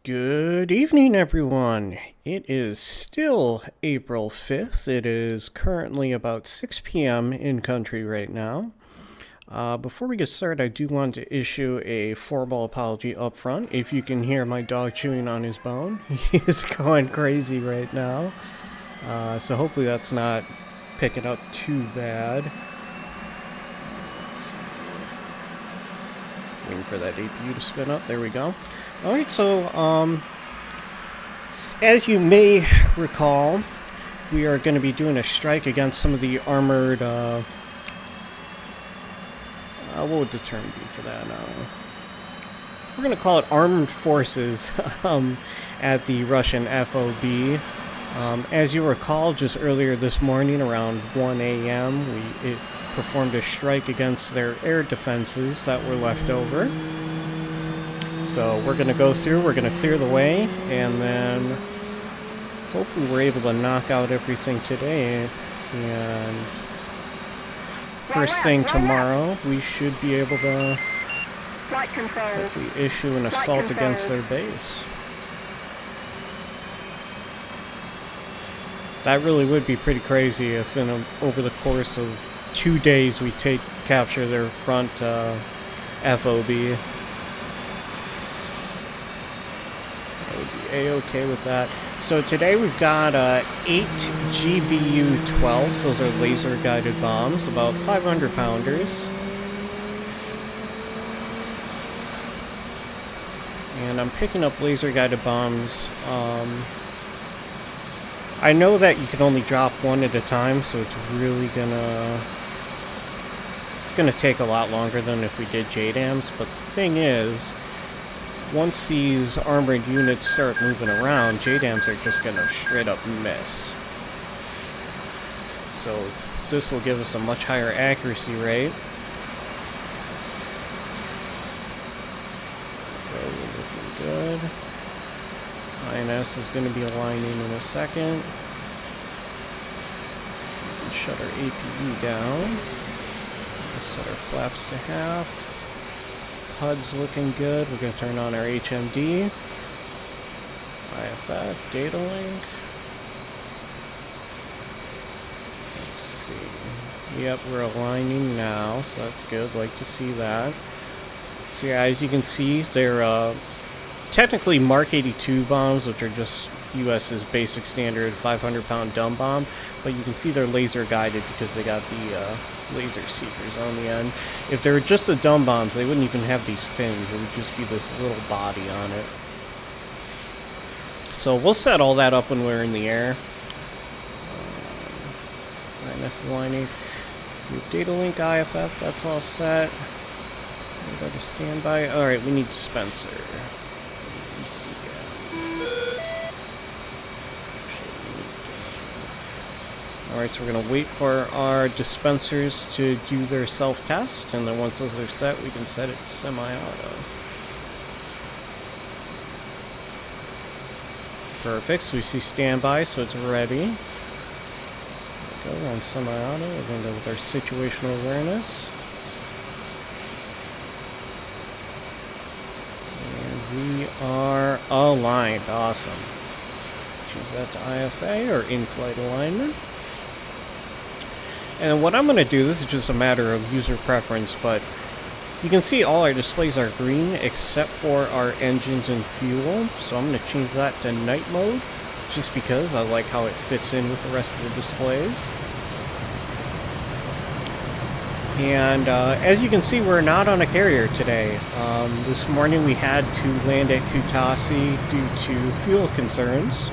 Good evening, everyone. It is still April 5th. It is currently about 6 p.m. in country right now. Before we get started, I do want to issue a formal apology up front. If you can hear my dog chewing on his bone, he is going crazy right now. So hopefully that's not picking up too bad. Waiting for that APU to spin up. There we go. Alright, so as you may recall, we are going to be doing a strike against some of the armored, what would the term be for that? We're going to call it armed forces at the Russian FOB. As you recall, just earlier this morning around 1 a.m., we performed a strike against their air defenses that were left over. So we're going to go through, we're going to clear the way, and then hopefully we're able to knock out everything today. And first thing tomorrow, we should be able to hopefully issue an assault against their base. That really would be pretty crazy if over the course of 2 days we capture their front FOB. A-okay with that. So today we've got 8 GBU-12s. Those are laser guided bombs, about 500 pounders. And I'm picking up laser guided bombs. I know that you can only drop one at a time, so it's really gonna take a lot longer than if we did JDAMs. But the thing is, once these armored units start moving around, JDAMs are just going to straight up miss. So this will give us a much higher accuracy rate. Okay, we're looking good. INS is going to be aligning in a second. We can shut our APU down. Let's set our flaps to half. HUD's looking good. We're going to turn on our HMD. IFF, data link. Let's see. Yep, we're aligning now, so that's good. Like to see that. So yeah, as you can see, they're technically Mark 82 bombs, which are just US's basic standard 500-pound dumb bomb, but you can see they're laser guided because they got the laser seekers on the end. If they were just the dumb bombs, they wouldn't even have these fins. It would just be this little body on it. So we'll set all that up when we're in the air. INS aligning. We have data link IFF, that's all set. We go to standby. Alright, we need dispenser. Alright, so we're going to wait for our dispensers to do their self-test, and then once those are set, we can set it to semi-auto. Perfect, so we see standby, so it's ready. There we go, we're on semi-auto. We're going to go with our situational awareness. And we are aligned. Awesome. Choose that to IFA, or in-flight alignment. And what I'm going to do, this is just a matter of user preference, but you can see all our displays are green except for our engines and fuel. So I'm going to change that to night mode, just because I like how it fits in with the rest of the displays. And as you can see, we're not on a carrier today. This morning we had to land at Kutaisi due to fuel concerns.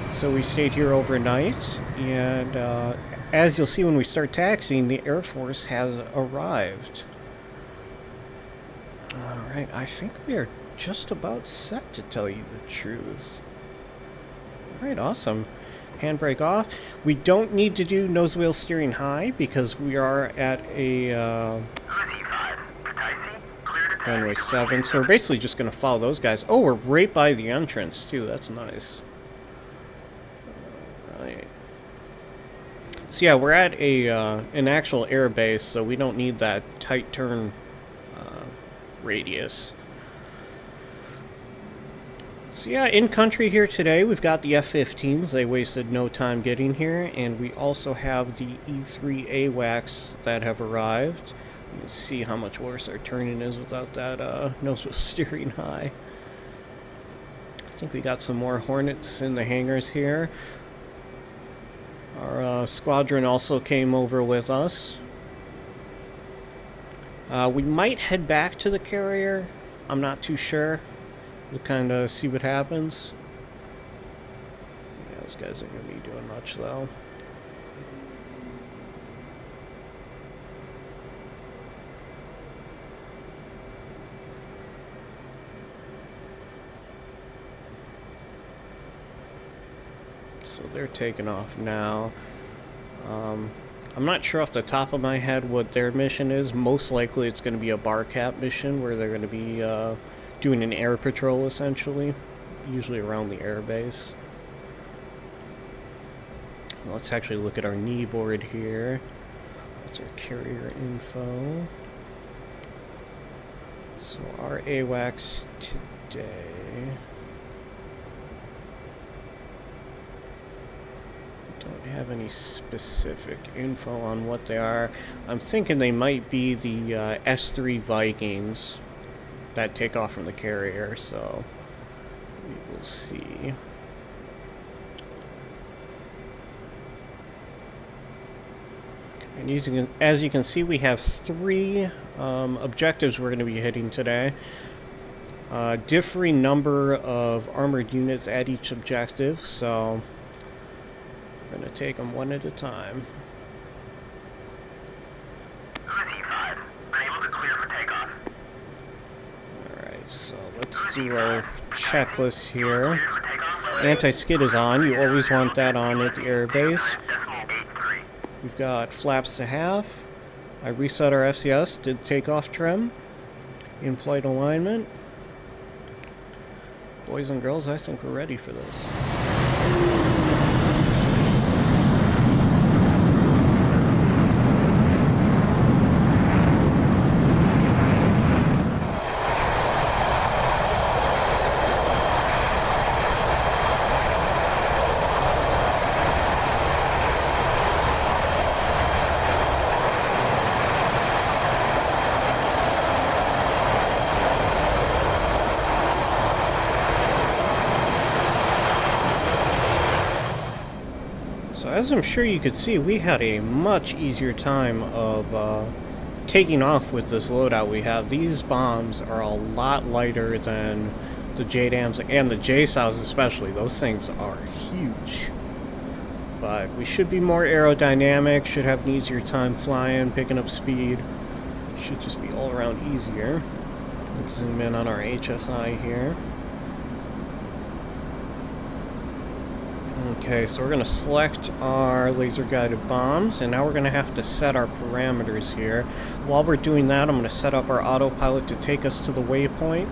So we stayed here overnight, and as you'll see when we start taxiing, the Air Force has arrived. Alright, I think we are just about set, to tell you the truth. Alright, awesome. Handbrake off. We don't need to do nose wheel steering high because we are at a runway 7, so we're basically just going to follow those guys. Oh, we're right by the entrance too. That's nice. Alright. So yeah, we're at an actual air base, so we don't need that tight turn radius. So yeah, in country here today, we've got the F-15s. They wasted no time getting here, and we also have the E3 AWACS that have arrived. You can see how much worse our turning is without that nose wheel steering high. I think we got some more Hornets in the hangars here. Our squadron also came over with us. We might head back to the carrier. I'm not too sure. We'll kind of see what happens. Yeah, those guys aren't going to be doing much, though. So they're taking off now. I'm not sure off the top of my head what their mission is. Most likely it's going to be a bar cap mission where they're going to be doing an air patrol, essentially, usually around the air base. Let's actually look at our knee board here. That's our carrier info. So our AWACS today. Don't have any specific info on what they are. I'm thinking they might be the S3 Vikings that take off from the carrier, so we will see. And as you can see, we have 3 objectives we're going to be hitting today. Differing number of armored units at each objective, so we're going to take them one at a time. So let's do our checklist here. Anti-skid is on. You always want that on at the airbase. We've got flaps to half. I reset our FCS, did takeoff trim. In-flight alignment. Boys and girls, I think we're ready for this. As I'm sure you could see, we had a much easier time of taking off with this loadout we have. These bombs are a lot lighter than the JDAMs and the JSOWs especially. Those things are huge. But we should be more aerodynamic, should have an easier time flying, picking up speed. Should just be all around easier. Let's zoom in on our HSI here. Okay, so we're going to select our laser-guided bombs, and now we're going to have to set our parameters here. While we're doing that, I'm going to set up our autopilot to take us to the waypoint.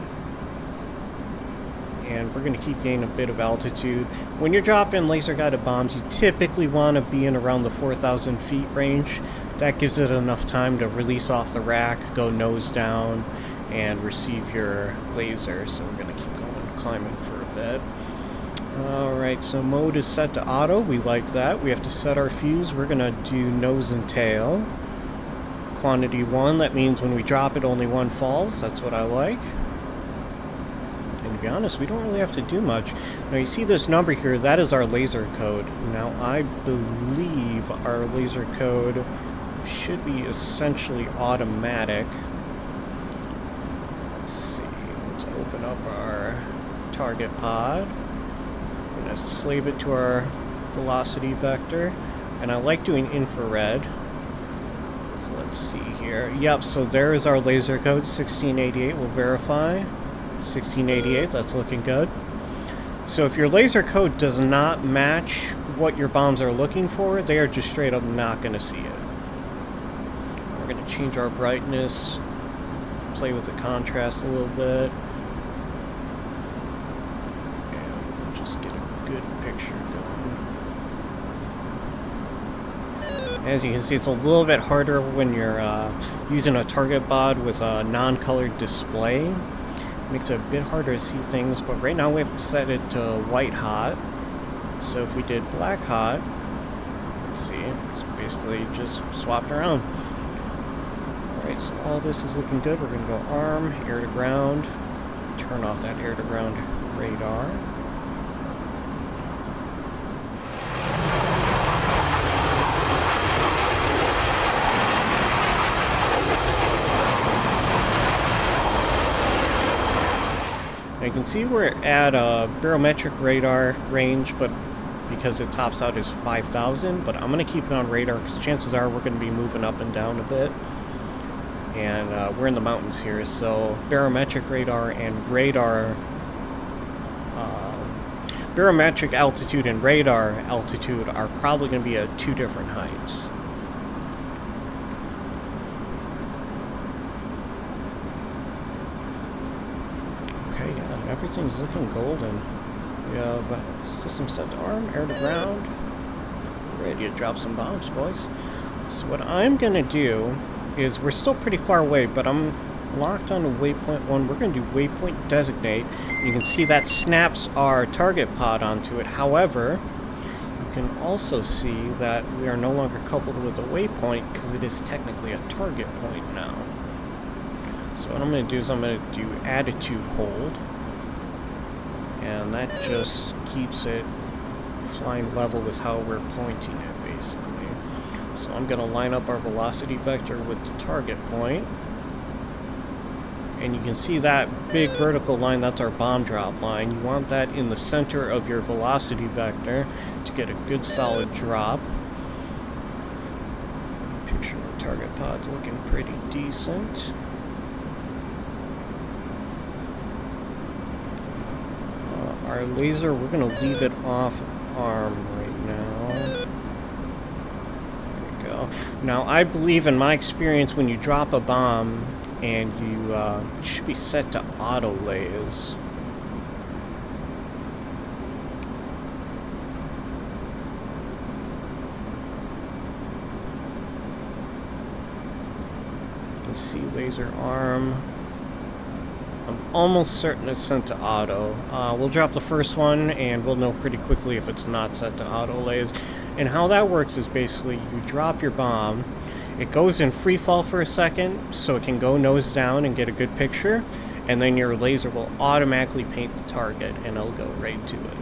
And we're going to keep gaining a bit of altitude. When you're dropping laser-guided bombs, you typically want to be in around the 4,000 feet range. That gives it enough time to release off the rack, go nose down, and receive your laser. So we're going to keep going, climbing for a bit. Alright, so mode is set to auto. We like that. We have to set our fuse. We're going to do nose and tail. Quantity 1, that means when we drop it, only 1 falls. That's what I like. And to be honest, we don't really have to do much. Now, you see this number here, that is our laser code. Now, I believe our laser code should be essentially automatic. Let's see. Let's open up our target pod. I'm going to slave it to our velocity vector, and I like doing infrared. So let's see here. Yep, so there is our laser code, 1688. We'll verify. 1688, that's looking good. So if your laser code does not match what your bombs are looking for, they are just straight up not going to see it. We're going to change our brightness, play with the contrast a little bit. Good picture going. As you can see, it's a little bit harder when you're using a target bod with a non-colored display. Makes it a bit harder to see things, but right now we have set it to white hot. So if we did black hot, let's see, it's basically just swapped around. Alright, so all this is looking good. We're going to go arm, air to ground, turn off that air to ground radar. Now you can see we're at a barometric radar range, but because it tops out is 5,000, but I'm going to keep it on radar because chances are we're going to be moving up and down a bit. And we're in the mountains here, so barometric radar and radar, barometric altitude and radar altitude are probably going to be at two different heights. Okay, yeah, everything's looking golden. We have system set to arm, air to ground. Ready to drop some bombs, boys. So what I'm going to do is, we're still pretty far away, but I'm locked on to waypoint 1. We're going to do waypoint designate. You can see that snaps our target pod onto it. However, you can also see that we are no longer coupled with the waypoint because it is technically a target point now. So what I'm going to do is I'm going to do attitude hold, and that just keeps it flying level with how we're pointing it, basically. So I'm going to line up our velocity vector with the target point. And you can see that big vertical line, that's our bomb drop line. You want that in the center of your velocity vector to get a good solid drop. Picture the target pod's looking pretty decent. Our laser, we're going to leave it off arm right now. Now, I believe in my experience when you drop a bomb and you it should be set to auto lays. You can see laser arm. I'm almost certain it's sent to auto. We'll drop the first one and we'll know pretty quickly if it's not set to auto lays. And how that works is basically you drop your bomb, it goes in free fall for a second so it can go nose down and get a good picture, and then your laser will automatically paint the target and it'll go right to it.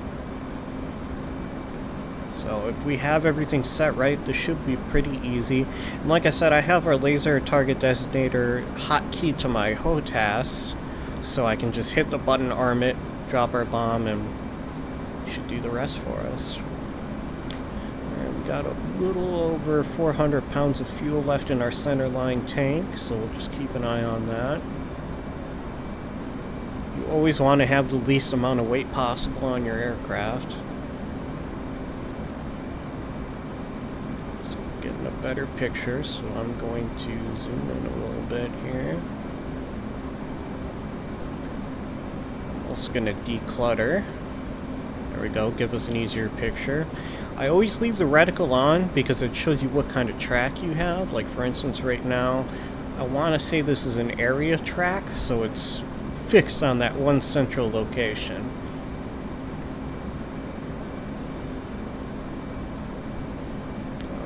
So if we have everything set right, this should be pretty easy. And like I said, I have our laser target designator hotkey to my HOTAS, so I can just hit the button, arm it, drop our bomb, and it should do the rest for us. We got a little over 400 pounds of fuel left in our center line tank, so we'll just keep an eye on that. You always want to have the least amount of weight possible on your aircraft. So we're getting a better picture, so I'm going to zoom in a little bit here. I'm also going to declutter. There we go, give us an easier picture. I always leave the reticle on because it shows you what kind of track you have. Like for instance right now, I want to say this is an area track, so it's fixed on that one central location.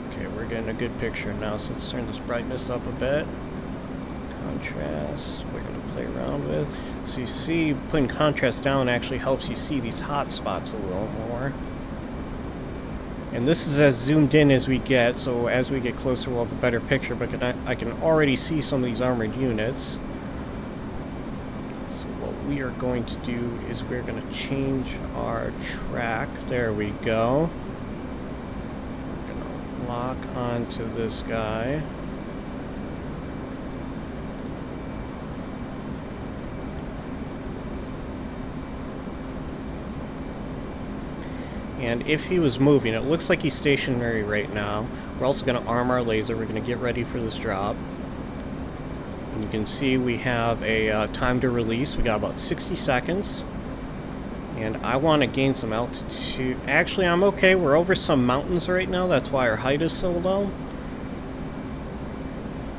Okay, we're getting a good picture now, so let's turn this brightness up a bit. Contrast, we're going to play around with. So you see, putting contrast down actually helps you see these hot spots a little more. And this is as zoomed in as we get, so as we get closer we'll have a better picture, but I can already see some of these armored units. So what we are going to do is we're going to change our track. There we go. We're going to lock onto this guy. And if he was moving, it looks like he's stationary right now. We're also going to arm our laser. We're going to get ready for this drop. And you can see we have a time to release. We got about 60 seconds. And I want to gain some altitude. Actually, I'm okay. We're over some mountains right now. That's why our height is so low.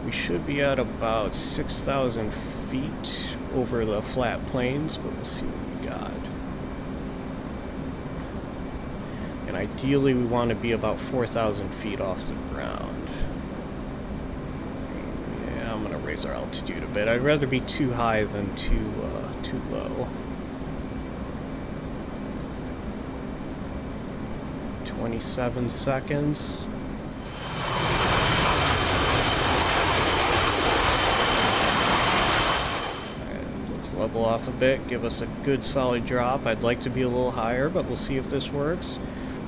We should be at about 6,000 feet over the flat plains, but we'll see what we got. And ideally we want to be about 4,000 feet off the ground. Yeah, I'm going to raise our altitude a bit. I'd rather be too high than too low. 27 seconds. Level off a bit, give us a good solid drop. I'd like to be a little higher, but we'll see if this works.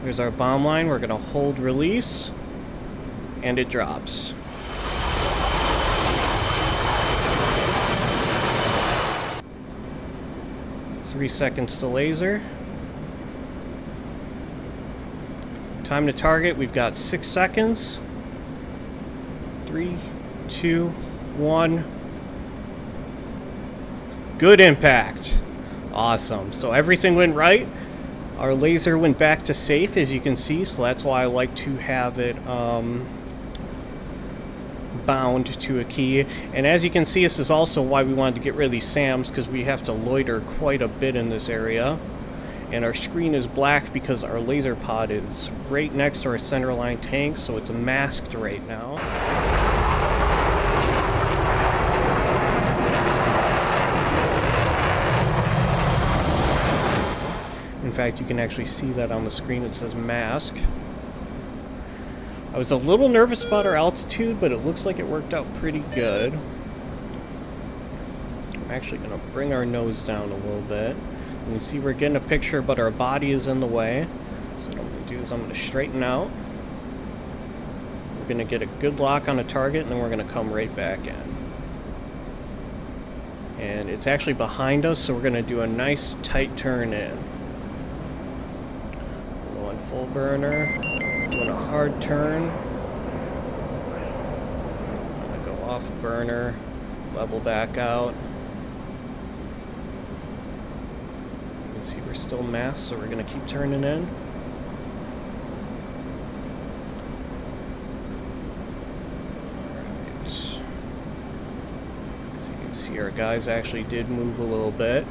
There's our bomb line. We're going to hold release, and it drops. Three seconds to laser. Time to target, we've got 6 seconds. 3, 2, 1. Good impact. Awesome. So everything went right. Our laser went back to safe, as you can see, so that's why I like to have it bound to a key. And as you can see, this is also why we wanted to get rid of these SAMs, because we have to loiter quite a bit in this area. And our screen is black because our laser pod is right next to our centerline tank, so it's masked right now. In fact, you can actually see that on the screen. It says mask. I was a little nervous about our altitude, but it looks like it worked out pretty good. I'm actually going to bring our nose down a little bit. You can see we're getting a picture, but our body is in the way. So what I'm going to do is I'm going to straighten out. We're going to get a good lock on a target, and then we're going to come right back in. And it's actually behind us, so we're going to do a nice tight turn in. Full burner, doing a hard turn. I'm gonna go off burner, level back out. You can see we're still masked, so we're gonna keep turning in. Alright. So you can see our guys actually did move a little bit.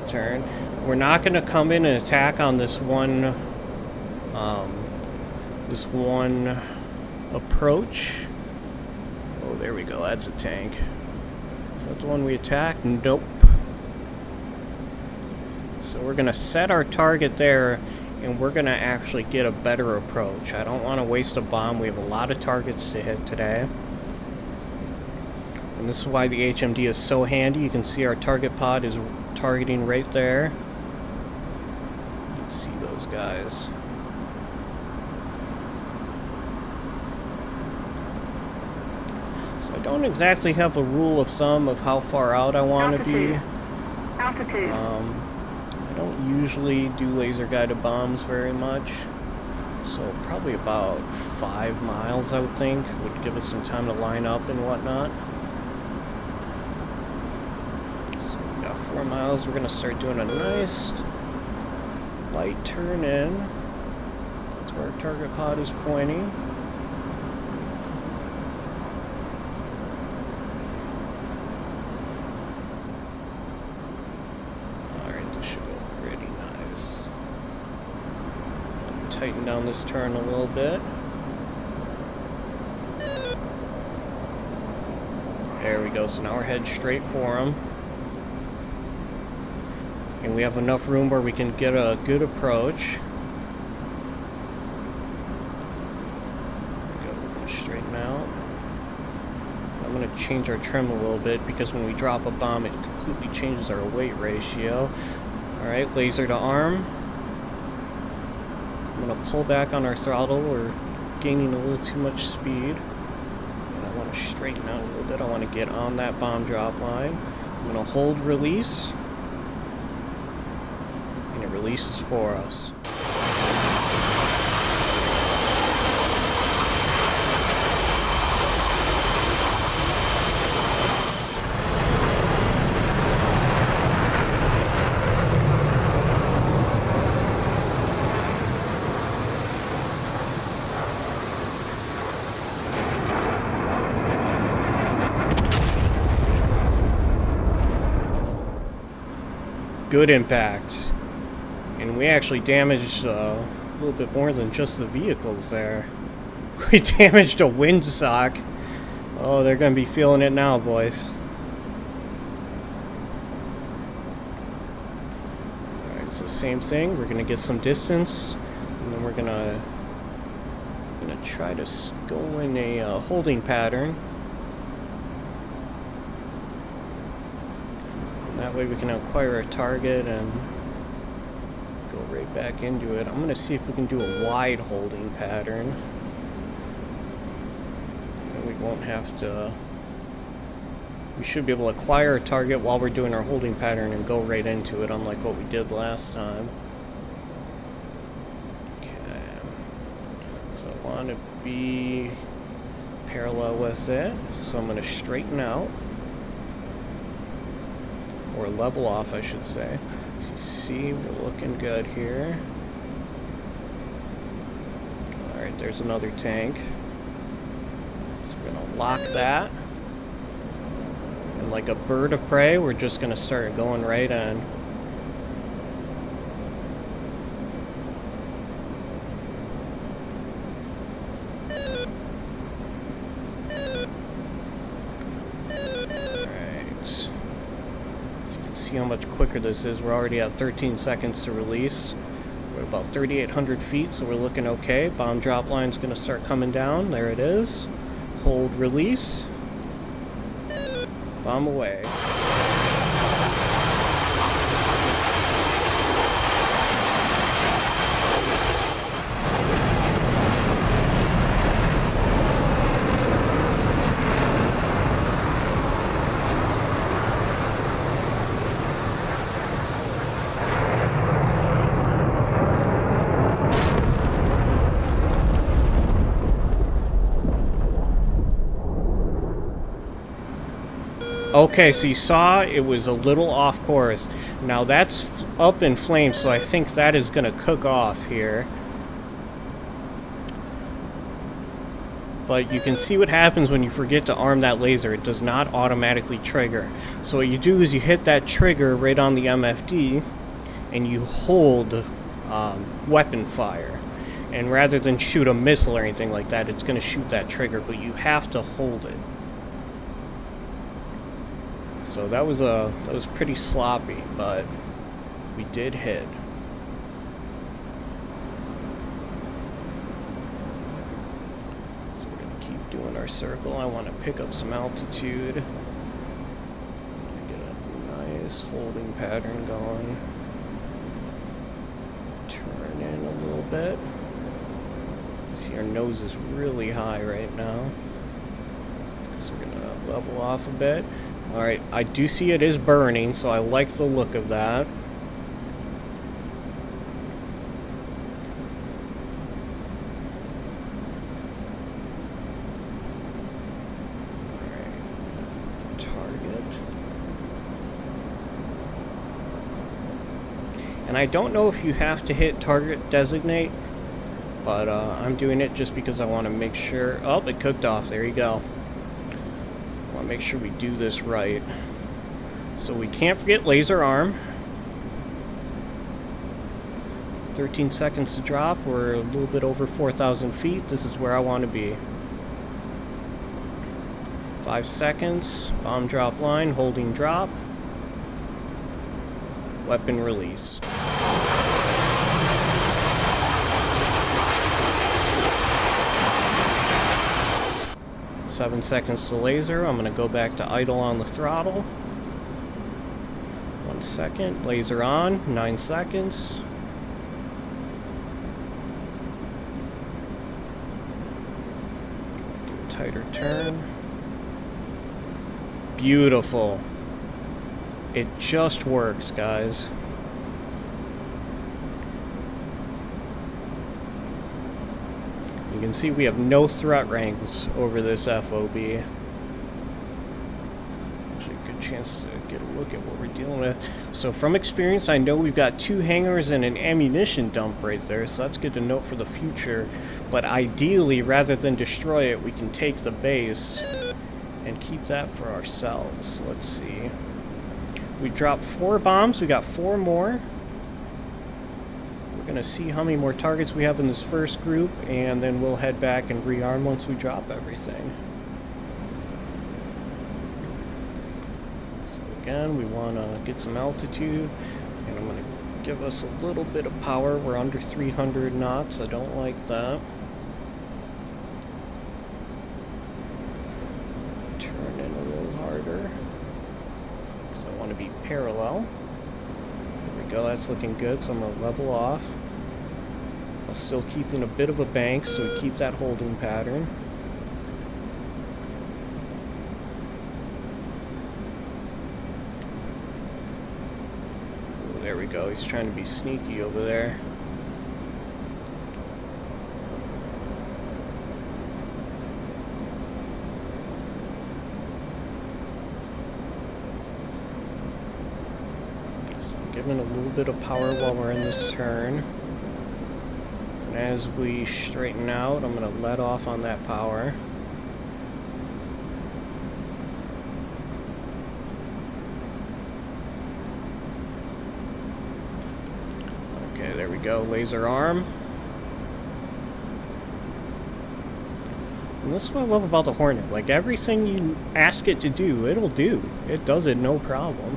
Turn. We're not going to come in and attack on this one approach. Oh, there we go. That's a tank. Is that the one we attacked? Nope. So we're going to set our target there, and we're going to actually get a better approach. I don't want to waste a bomb. We have a lot of targets to hit today. And this is why the HMD is so handy. You can see our target pod is targeting right there. You can see those guys. So I don't exactly have a rule of thumb of how far out I want to be. Altitude. I don't usually do laser guided bombs very much. So probably about 5 miles, I would think, would give us some time to line up and whatnot. 4 miles, we're going to start doing a nice light turn in. That's where our target pod is pointing. Alright, this should go pretty nice. Tighten down this turn a little bit. There we go, so now we're heading straight for them. And we have enough room where we can get a good approach. There we go, we're going to straighten out. I'm going to change our trim a little bit because when we drop a bomb, it completely changes our weight ratio. Alright, laser to arm. I'm going to pull back on our throttle. We're gaining a little too much speed. And I want to straighten out a little bit. I want to get on that bomb drop line. I'm going to hold release. And it releases for us. good impact. And we actually damaged a little bit more than just the vehicles there. We damaged a windsock. Oh, they're going to be feeling it now, boys. Alright, so same thing. We're going to get some distance. And then we're going to try to go in a holding pattern. And that way we can acquire a target and go right back into it. I'm going to see if we can do a wide holding pattern. And we won't have to... We should be able to acquire a target while we're doing our holding pattern and go right into it, unlike what we did last time. I want to be parallel with it, so I'm going to straighten out, or level off I should say. So see, we're looking good here. Alright, there's another tank. So we're going to lock that, and like a bird of prey, we're just going to start going right in. How much quicker this is. We're already at 13 seconds to release. We're about 3,800 feet, so we're looking okay. Bomb drop line's going to start coming down. There it is. Hold release. Bomb away. Okay, so you saw it was a little off course. Now that's up in flames, so I think that is going to cook off here. But you can see what happens when you forget to arm that laser. It does not automatically trigger. So what you do is you hit that trigger right on the MFD, and you hold weapon fire. And rather than shoot a missile or anything like that, it's going to shoot that trigger, but you have to hold it. So that was pretty sloppy, but we did hit. So we're gonna keep doing our circle. I want to pick up some altitude. I'm gonna get a nice holding pattern going. Turn in a little bit. See, our nose is really high right now. So we're gonna level off a bit. Alright, I do see it is burning, so I like the look of that. Alright, target. And I don't know if you have to hit target designate, but I'm doing it just because I want to make sure... Oh, it cooked off. There you go. Make sure we do this right. So we can't forget laser arm. 13 seconds to drop. We're a little bit over 4,000 feet. This is where I want to be. 5 seconds. Bomb drop line. Holding drop. Weapon release. 7 seconds to laser. I'm going to go back to idle on the throttle. 1 second. Laser on. 9 seconds. Do a tighter turn. Beautiful. It just works, guys. You can see we have no threat ranks over this FOB. Actually, a good chance to get a look at what we're dealing with. So from experience, I know we've got 2 hangars and an ammunition dump right there, so that's good to note for the future. But ideally, rather than destroy it, we can take the base and keep that for ourselves. Let's see. We dropped 4 bombs. We got 4 more. We're going to see how many more targets we have in this first group, and then we'll head back and rearm once we drop everything. So again, we want to get some altitude, and I'm going to give us a little bit of power. We're under 300 knots. I don't like that. Turn in a little harder because I want to be parallel. There we go. That's looking good. So I'm going to level off. I'll still keep in a bit of a bank, so we keep that holding pattern. There we go, he's trying to be sneaky over there. So I'm giving a little bit of power while we're in this turn. And as we straighten out, I'm going to let off on that power. There we go, laser arm. And this is what I love about the Hornet. Like, everything you ask it to do, it'll do. It does it no problem.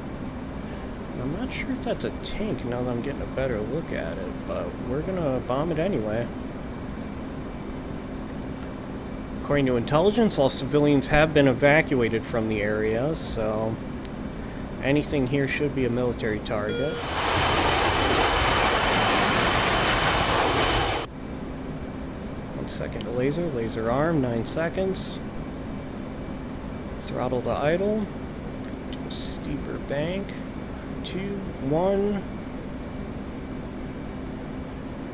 And I'm not sure if that's a tank now that I'm getting a better look at it, but we're gonna bomb it anyway. According to intelligence, all civilians have been evacuated from the area, so anything here should be a military target. Second to laser arm, 9 seconds. Throttle to idle. Do a steeper bank. 2, 1.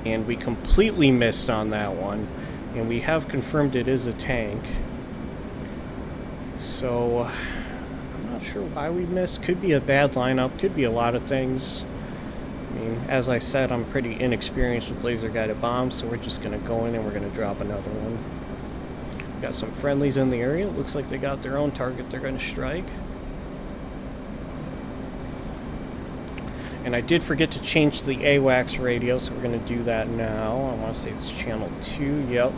And we completely missed on that one. And we have confirmed it is a tank. So, I'm not sure why we missed. Could be a bad lineup, could be a lot of things. I mean, as I said, I'm pretty inexperienced with laser-guided bombs, so we're just going to go in and we're going to drop another one. Got some friendlies in the area. It looks like they got their own target they're going to strike. And I did forget to change the AWACS radio, so we're going to do that now. I want to say it's channel 2. Yep.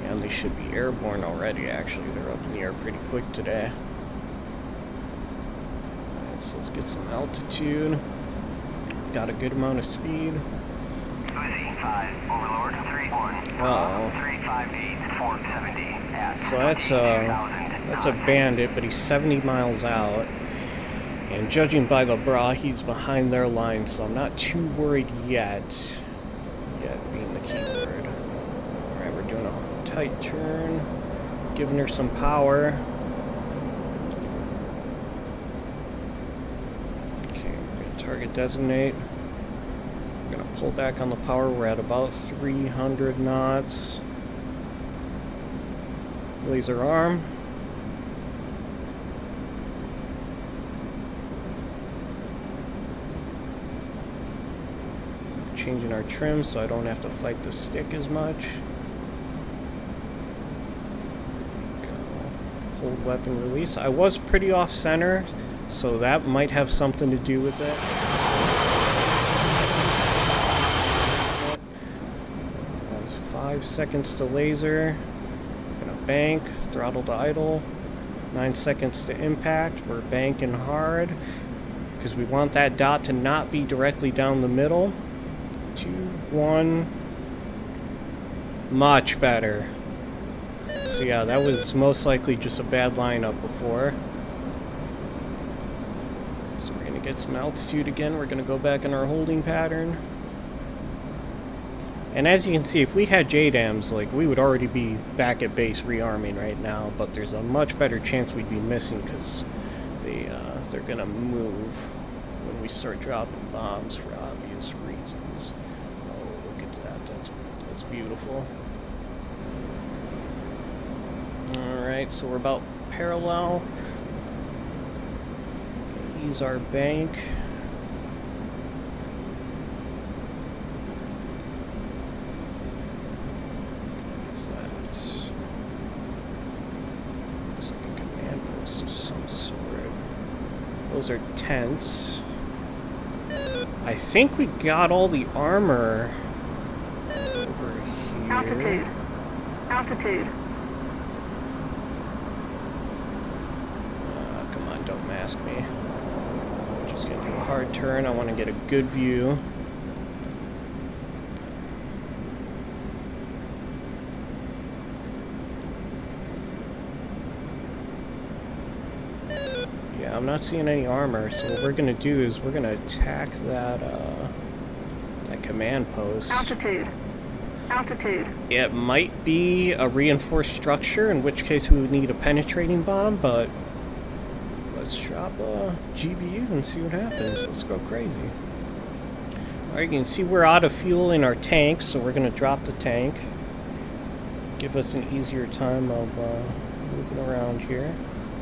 And they should be airborne already, actually. They're up in the air pretty quick today. So let's get some altitude. Got a good amount of speed. So that's a bandit, but he's 70 miles out. And judging by the bra, he's behind their line, so I'm not too worried yet. Yet being the key word. Alright, we're doing a tight turn. Giving her some power. Target designate. We're going to pull back on the power. We're at about 300 knots. Laser arm. Changing our trim so I don't have to fight the stick as much. Hold weapon release. I was pretty off center, so that might have something to do with it. 5 seconds to laser. Gonna bank, throttle to idle. 9 seconds to impact. We're banking hard because we want that dot to not be directly down the middle. 2, 1. Much better. So yeah, that was most likely just a bad lineup before. So we're gonna get some altitude again. We're gonna go back in our holding pattern. And as you can see, if we had JDAMs, like, we would already be back at base rearming right now, but there's a much better chance we'd be missing because they're gonna move when we start dropping bombs for obvious reasons. Oh, look at that. That's beautiful. Alright, so we're about parallel. Ease our bank. Those are tents. I think we got all the armor over here. Altitude. Altitude. Come on, don't mask me. Just gonna do a hard turn. I want to get a good view. I'm not seeing any armor, so what we're gonna do is we're gonna attack that that command post. Altitude. Altitude. It might be a reinforced structure, in which case we would need a penetrating bomb, but let's drop a GBU and see what happens. Let's go crazy. Alright, you can see we're out of fuel in our tank, so we're gonna drop the tank. Give us an easier time of moving around here.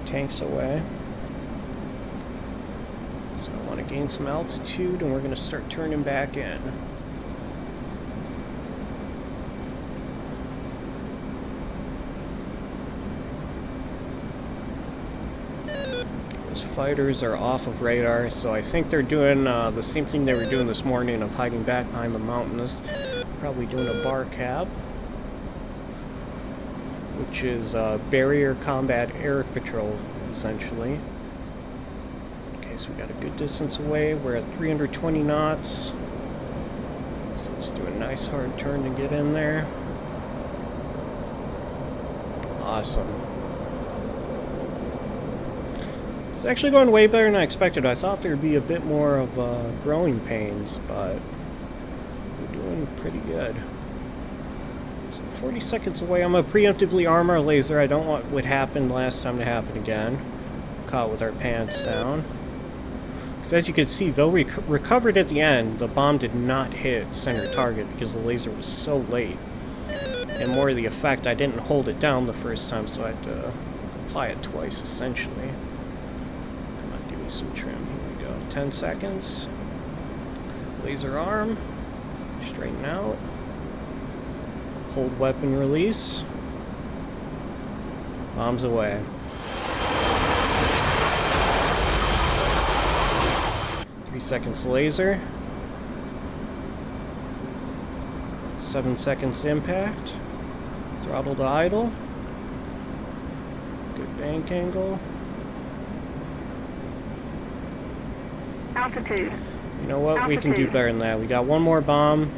Tank's away. So I want to gain some altitude, and we're going to start turning back in. Those fighters are off of radar, so I think they're doing the same thing they were doing this morning of hiding back behind the mountains. Probably doing a bar cap, which is barrier combat air patrol, essentially. So we got a good distance away. We're at 320 knots. So let's do a nice hard turn to get in there. Awesome. It's actually going way better than I expected. I thought there'd be a bit more of growing pains, but we're doing pretty good. So 40 seconds away. I'm going to preemptively armor a laser. I don't want what happened last time to happen again. Caught with our pants down. So as you can see, though we recovered at the end, the bomb did not hit center target because the laser was so late. And more of the effect, I didn't hold it down the first time, so I had to apply it twice, essentially. Come on, give me some trim. Here we go. 10 seconds. Laser arm. Straighten out. Hold weapon release. Bombs away. 3 seconds laser. 7 seconds impact. Throttle to idle. Good bank angle. Altitude. You know what? Altitude. We can do better than that. We got one more bomb.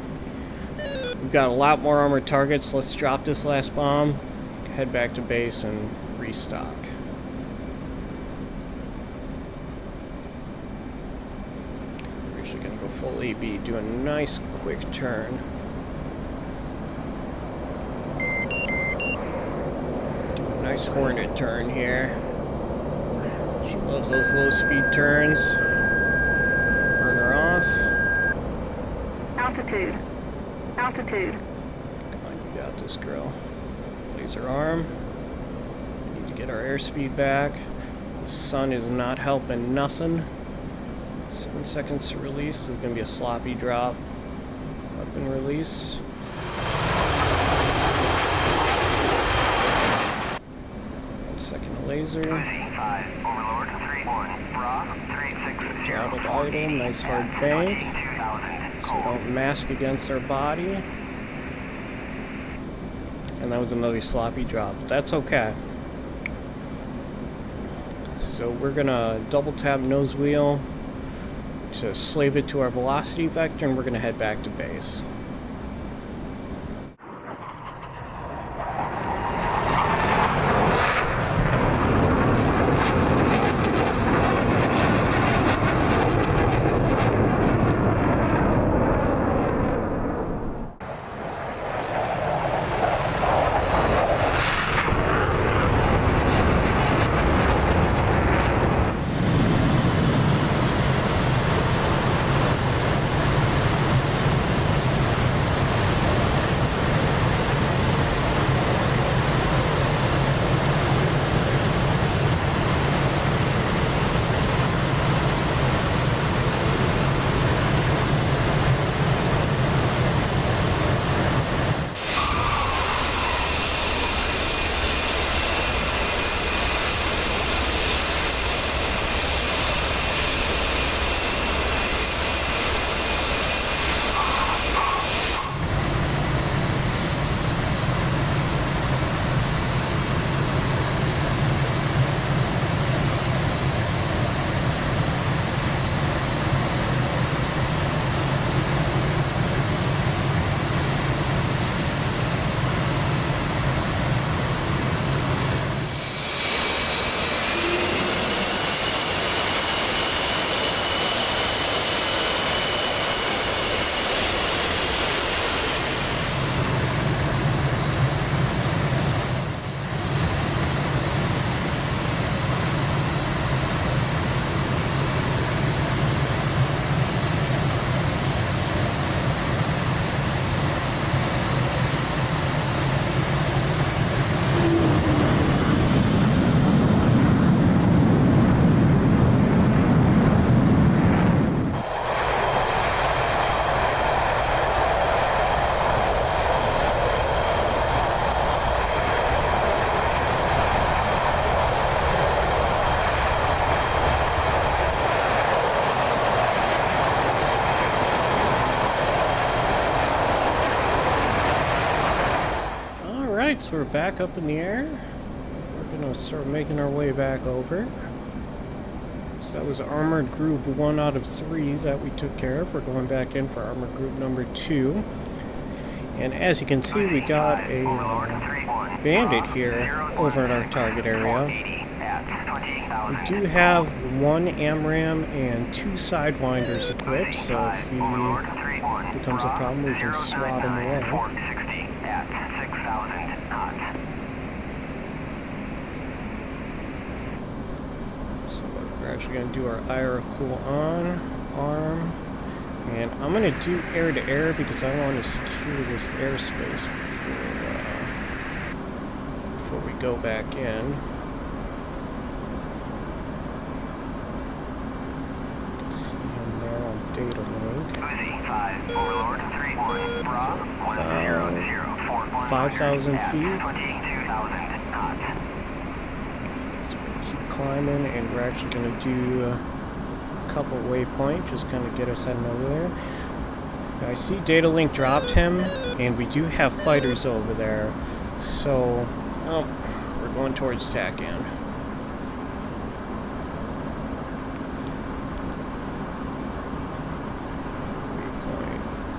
We've got a lot more armored targets. Let's drop this last bomb, head back to base, and restock. We're actually going to go full AB, do a nice quick turn. Do a nice Hornet turn here. She loves those low speed turns. Burn her off. Altitude. Altitude. Come on, you got this, girl. Laser arm. We need to get our airspeed back. The sun is not helping nothing. 7 seconds to release. This is going to be a sloppy drop. Weapon release. 1 second of laser. Throttled idle. Nice hard bank. So we don't mask against our body. And that was another sloppy drop. But that's okay. So we're gonna double tap nose wheel to slave it to our velocity vector, and we're gonna head back to base. Alright, so we're back up in the air. We're gonna start making our way back over. So that was Armored Group 1 out of 3 that we took care of. We're going back in for Armored Group number 2. And as you can see, we got a bandit here over in our target area. We do have 1 AMRAAM and 2 Sidewinders equipped, so if he becomes a problem, we can swat him away. So we're actually going to do our IR cool on, arm, and I'm going to do air-to-air because I want to secure this airspace before we go back in. See him there on data link. 5,000 feet. So we're going to keep climbing, and we're actually going to do a couple waypoints, just kind of get us heading over there. Now I see data link dropped him, and we do have fighters over there. So, we're going towards TACAN.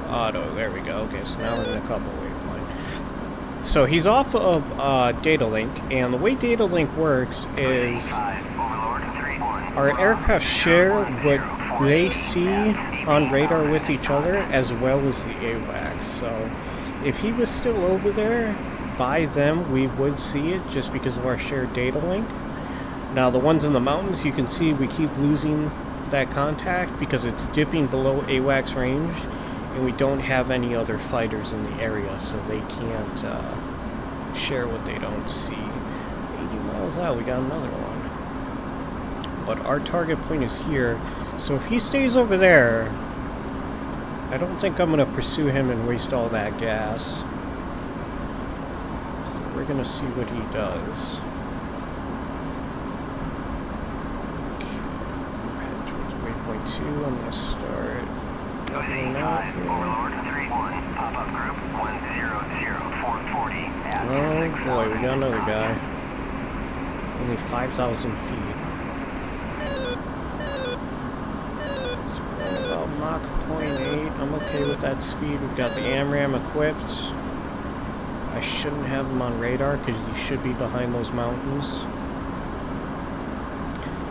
Auto, there we go. Okay, so now we're in a couple waypoint. So he's off of data link, and the way data link works is our aircraft share what they see on radar with each other as well as the AWACS. So if he was still over there by them, we would see it just because of our shared data link. Now the ones in the mountains, you can see we keep losing that contact because it's dipping below AWACS range. And we don't have any other fighters in the area, so they can't share what they don't see. 80 miles out, we got another one. But our target point is here, so if he stays over there, I don't think I'm going to pursue him and waste all that gas. So we're going to see what he does. Okay, we're heading towards waypoint 2. I'm going to start doubling out here. Oh boy, we got another guy. Only 5,000 feet. So we're going about Mach 0.8. I'm okay with that speed. We've got the AMRAAM equipped. I shouldn't have him on radar because he should be behind those mountains.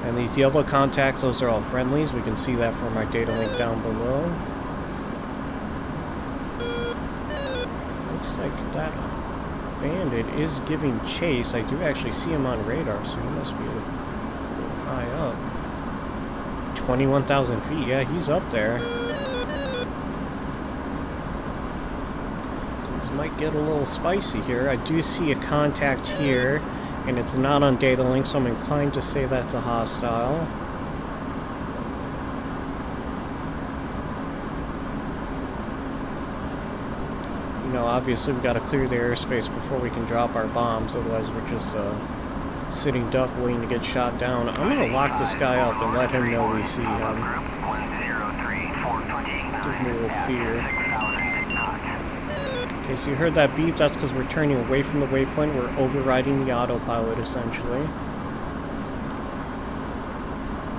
And these yellow contacts, those are all friendlies. We can see that from our data link down below. Looks like that bandit is giving chase. I do actually see him on radar, so he must be a little high up. 21,000 feet, yeah, he's up there. Things might get a little spicy here. I do see a contact here, and it's not on data link, so I'm inclined to say that's a hostile. You know, obviously we've got to clear the airspace before we can drop our bombs, otherwise we're just a sitting duck waiting to get shot down. I'm going to lock this guy up and let him know we see him. Give him a little fear. Okay, so you heard that beep, that's because we're turning away from the waypoint. We're overriding the autopilot, essentially.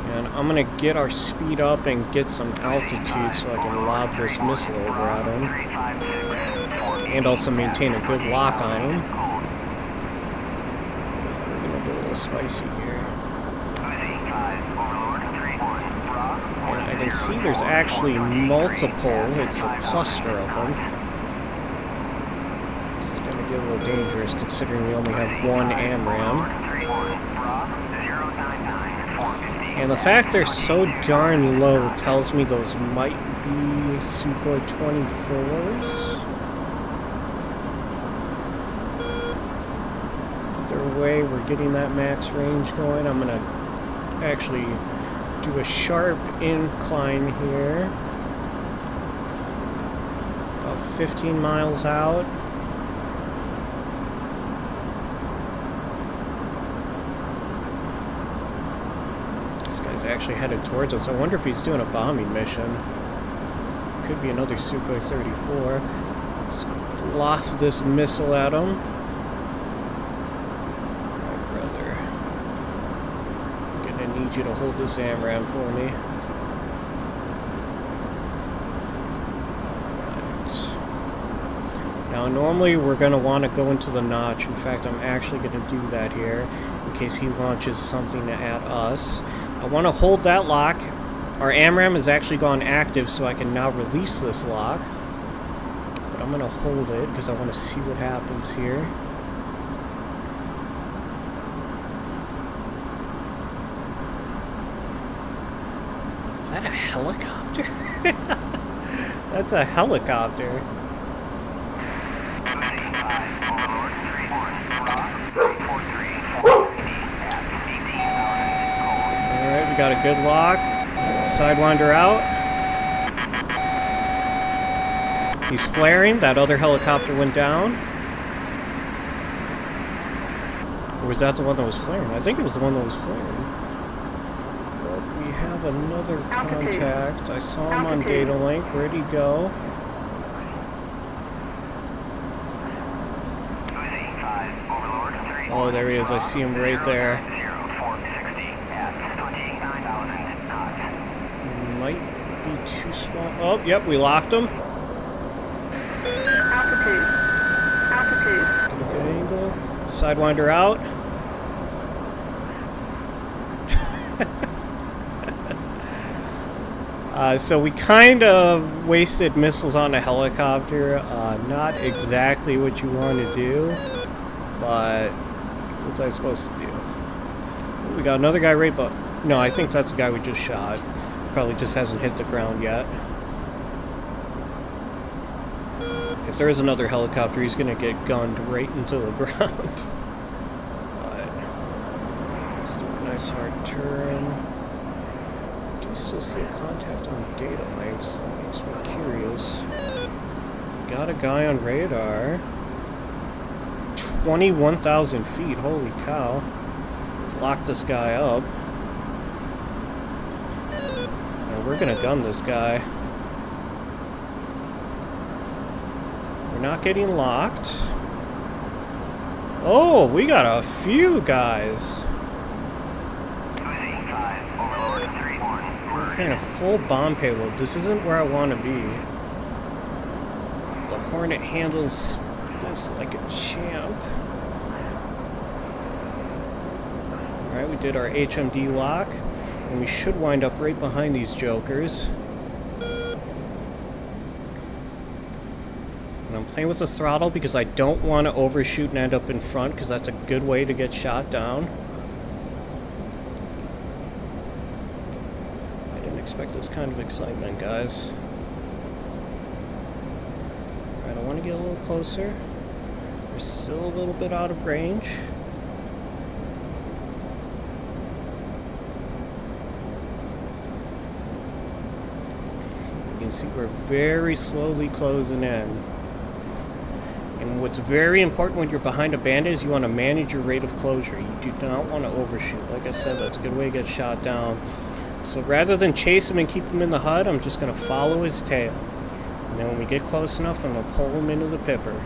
And I'm going to get our speed up and get some altitude so I can lob this missile over at him. And also maintain a good lock on him. We're going to get a little spicy here. And I can see there's actually multiple, it's a cluster of them. Get a little dangerous considering we only have 1 AMRAAM. And the fact they're so darn low tells me those might be Sukhoi 24s. Either way, we're getting that max range going. I'm going to actually do a sharp incline here. About 15 miles out. Actually headed towards us. I wonder if he's doing a bombing mission. Could be another Sukhoi 34. Let's loft this missile at him. need you to hold this AMRAAM for me. Alright. Now, normally we're going to want to go into the notch. In fact, I'm actually going to do that here in case he launches something at us. I want to hold that lock. Our AMRAAM has actually gone active, so I can now release this lock. But I'm going to hold it because I want to see what happens here. Is that a helicopter? That's a helicopter. Alright, we got a good lock. Sidewinder out. He's flaring. That other helicopter went down. Or was that the one that was flaring? I think it was the one that was flaring. But we have another contact. I saw him on data link. Where'd he go? Oh, there he is. I see him right there. Might be too small. Oh, yep, we locked him. Altitude. Get a good angle. Sidewinder out. So we kind of wasted missiles on a helicopter. Not exactly what you want to do, but what was I supposed to do? We got another guy right but no, I think that's the guy we just shot. Probably just hasn't hit the ground yet. If there is another helicopter, he's gonna get gunned right into the ground. But let's do a nice hard turn. I do still see a contact on data links. That makes me curious. Got a guy on radar. 21,000 feet. Holy cow. Let's lock this guy up. We're gonna gun this guy. We're not getting locked. Oh, we got a few guys. We're kind of full bomb payload. This isn't where I want to be. The Hornet handles this like a champ. Alright, we did our HMD lock. And we should wind up right behind these jokers. And I'm playing with the throttle because I don't want to overshoot and end up in front, because that's a good way to get shot down. I didn't expect this kind of excitement, guys. Alright, I want to get a little closer. We're still a little bit out of range. See, we're very slowly closing in. And what's very important when you're behind a bandit is you want to manage your rate of closure. You do not want to overshoot. Like I said, that's a good way to get shot down. So rather than chase him and keep him in the HUD, I'm just going to follow his tail. And then when we get close enough, I'm going to pull him into the pipper.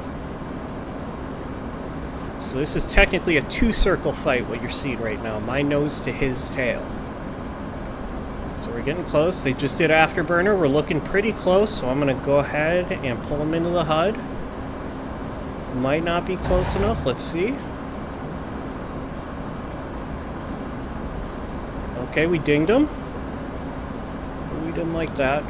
So this is technically a two-circle fight, what you're seeing right now. My nose to his tail. So we're getting close. They just did afterburner. We're looking pretty close, so I'm going to go ahead and pull them into the HUD. Might not be close enough. Let's see. Okay, we dinged them. We didn't like that.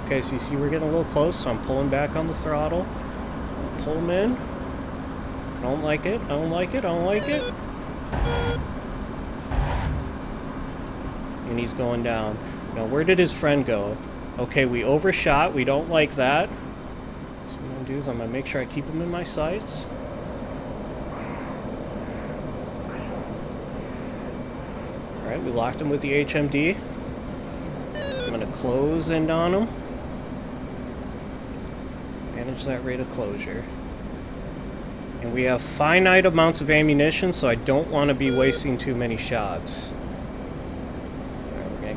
Okay, so you see we're getting a little close, so I'm pulling back on the throttle. I'll pull them in. I don't like it. I don't like it. I don't like it. And he's going down. Now, where did his friend go? Okay, we overshot. We don't like that. So what I'm going to do is I'm going to make sure I keep him in my sights. Alright, we locked him with the HMD. I'm going to close in on him. Manage that rate of closure. And we have finite amounts of ammunition, so I don't want to be wasting too many shots.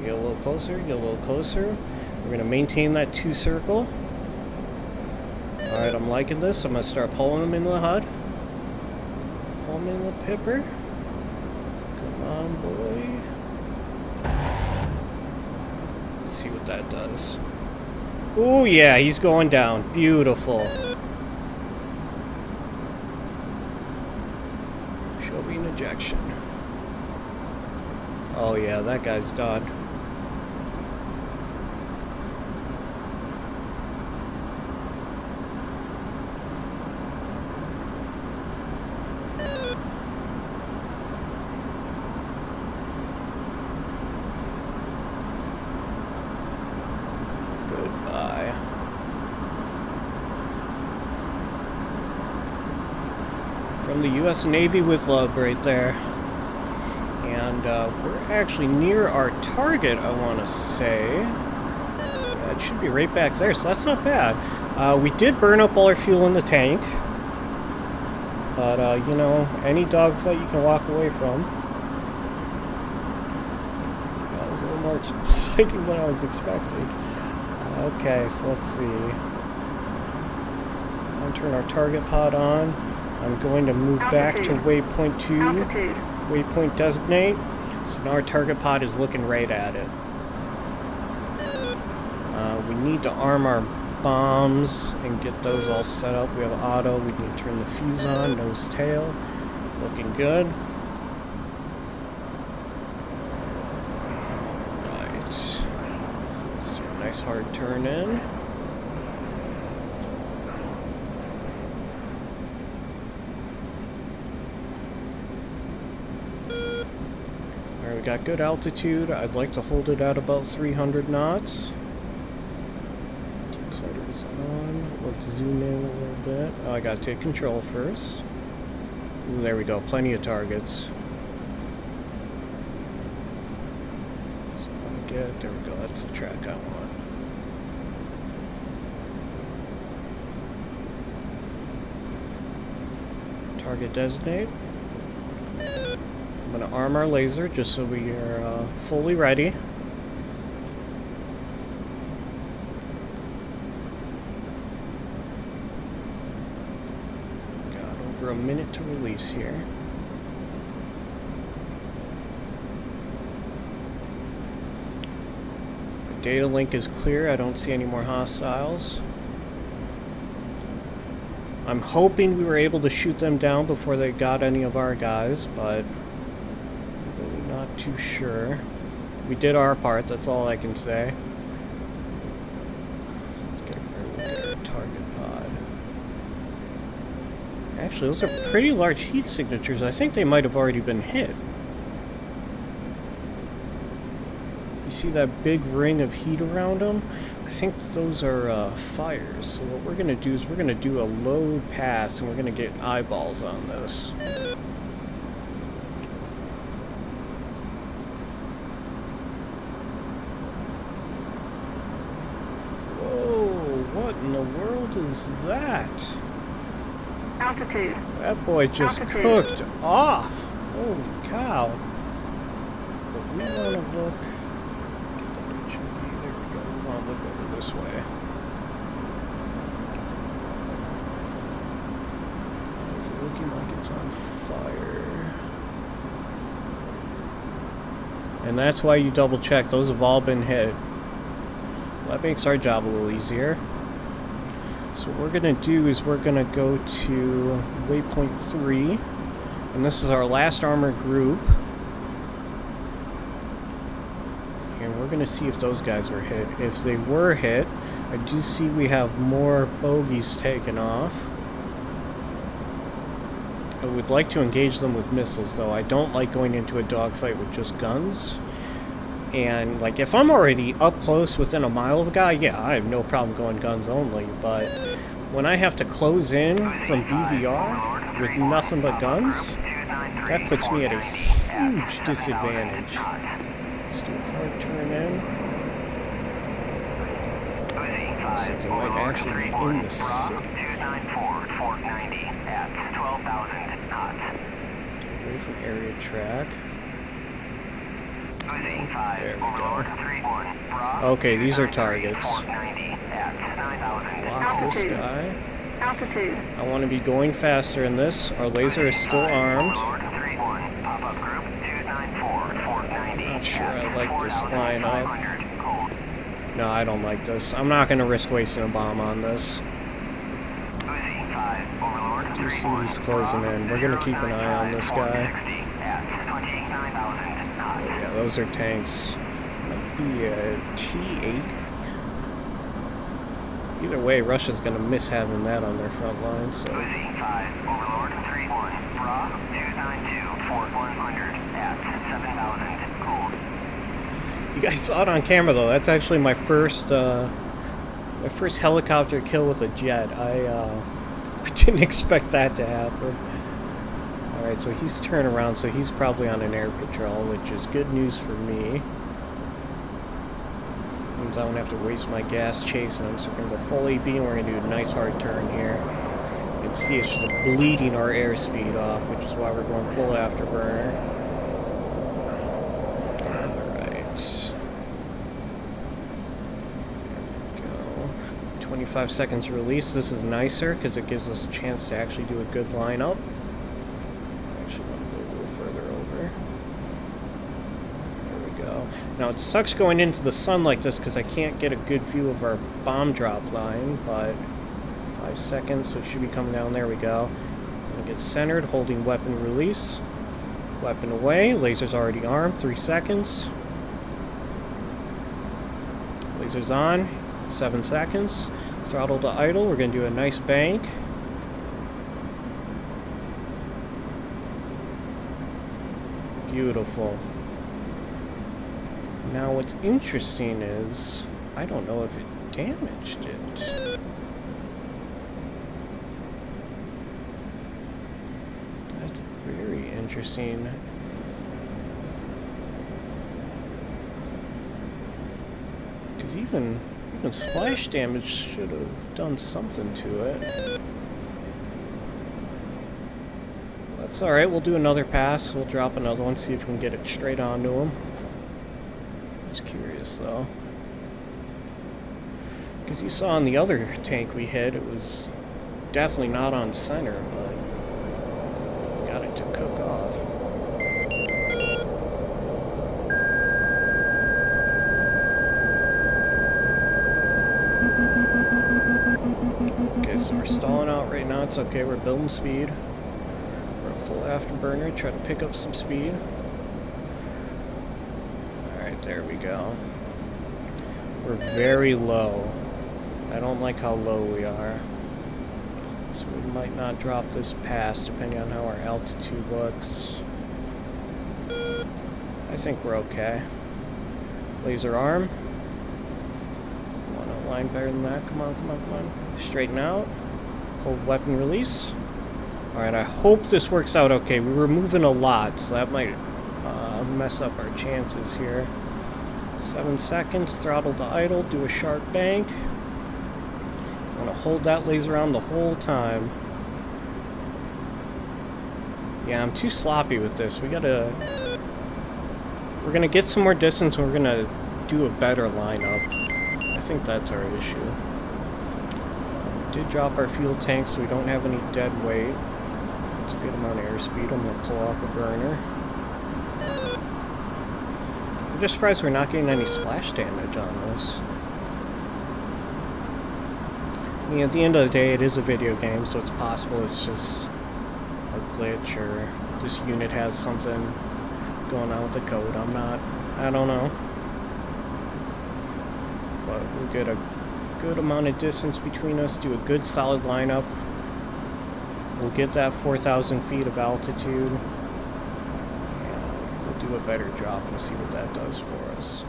Get a little closer, get a little closer. We're going to maintain that two-circle. Alright, I'm liking this. I'm going to start pulling them into the HUD. Pull them in the pipper. Come on, boy. Let's see what that does. Oh yeah, he's going down. Beautiful. Show me an ejection. Oh yeah, that guy's done. From the U.S. Navy with love right there. And we're actually near our target, I want to say. Yeah, it should be right back there, so that's not bad. We did burn up all our fuel in the tank. But, you know, any dogfight you can walk away from. That was a little more exciting than I was expecting. Okay, so let's see. I'll turn our target pod on. I'm going to move back to waypoint 2, waypoint designate. So now our target pod is looking right at it. We need to arm our bombs and get those all set up. We have auto, we need to turn the fuse on, nose tail. Looking good. Alright. Let's do a nice hard turn in. We got good altitude. I'd like to hold it at about 300 knots. Declutter is on. Let's zoom in a little bit. Oh, I gotta take control first. Ooh, there we go. Plenty of targets. So let me get. There we go. That's the track I want. Target designate. I'm going to arm our laser just so we are fully ready. Got over a minute to release here. The data link is clear. I don't see any more hostiles. I'm hoping we were able to shoot them down before they got any of our guys, but not too sure. We did our part, that's all I can say. Let's get a better look at our target pod. Actually, those are pretty large heat signatures. I think they might have already been hit. You see that big ring of heat around them? I think those are fires. So what we're going to do is we're going to do a load pass and we're going to get eyeballs on this. What in the world is that? Altitude. That boy just cooked off. Holy cow. But we want to look. Get that HOD. There we go. We want to look over this way. It's looking like it's on fire. And that's why you double check. Those have all been hit. That makes our job a little easier. So what we're going to do is we're going to go to waypoint 3, and this is our last armored group. And we're going to see if those guys were hit. If they were hit, I do see we have more bogeys taken off. I would like to engage them with missiles, though. I don't like going into a dogfight with just guns. And, like, if I'm already up close within a mile of a guy, yeah, I have no problem going guns only. But when I have to close in from BVR with nothing but guns, that puts me at a huge disadvantage. Let's do a hard turn in. Looks like they might actually be in the city. Get away from area track. There we go. Okay, these are targets. Lock this guy. Altitude. I want to be going faster in this. Our laser is still armed. I'm not sure I like this lineup. No, I don't like this. I'm not going to risk wasting a bomb on this. I do see he's closing in. We're going to keep an eye on this guy. Oh yeah, those are tanks. Might be a T-8. Either way, Russia's going to miss having that on their front line, so... You guys saw it on camera, though. That's actually my first helicopter kill with a jet. I didn't expect that to happen. Alright, so he's turning around, so he's probably on an air patrol, which is good news for me. Means I don't have to waste my gas chasing him, so we're going to go full AB, and we're going to do a nice hard turn here. You can see it's just bleeding our airspeed off, which is why we're going full afterburner. Alright. There we go. 25 seconds release. This is nicer, because it gives us a chance to actually do a good lineup. Now it sucks going into the sun like this because I can't get a good view of our bomb drop line, but 5 seconds, so it should be coming down. There we go. I'm gonna get centered, holding weapon release. Weapon away, laser's already armed, 3 seconds. Laser's on, 7 seconds. Throttle to idle, we're gonna do a nice bank. Beautiful. Now what's interesting is, I don't know if it damaged it. That's very interesting. Because even splash damage should have done something to it. That's alright, we'll do another pass. We'll drop another one, see if we can get it straight onto him. Curious though, because you saw on the other tank we hit, it was definitely not on center, but got it to cook off. Okay, so we're stalling out right now. It's okay, we're building speed. We're a full afterburner, try to pick up some speed. There we go. We're very low. I don't like how low we are. So we might not drop this pass depending on how our altitude looks. I think we're okay. Laser arm. Want to line better than that. Come on, come on, come on. Straighten out. Hold weapon release. Alright, I hope this works out okay. We were moving a lot, so that might mess up our chances here. 7 seconds, throttle to idle, do a sharp bank. I want to hold that laser on the whole time. Yeah, I'm too sloppy with this. We're gonna get some more distance and we're gonna do a better lineup. I think that's our issue. We did drop our fuel tank, so we don't have any dead weight. That's a good amount of airspeed. I'm gonna pull off a burner. I'm just surprised we're not getting any splash damage on this. I mean, at the end of the day, it is a video game, so it's possible it's just a glitch or this unit has something going on with the code. I don't know. But we'll get a good amount of distance between us, do a good solid lineup. We'll get that 4,000 feet of altitude. Do a better job and see what that does for us.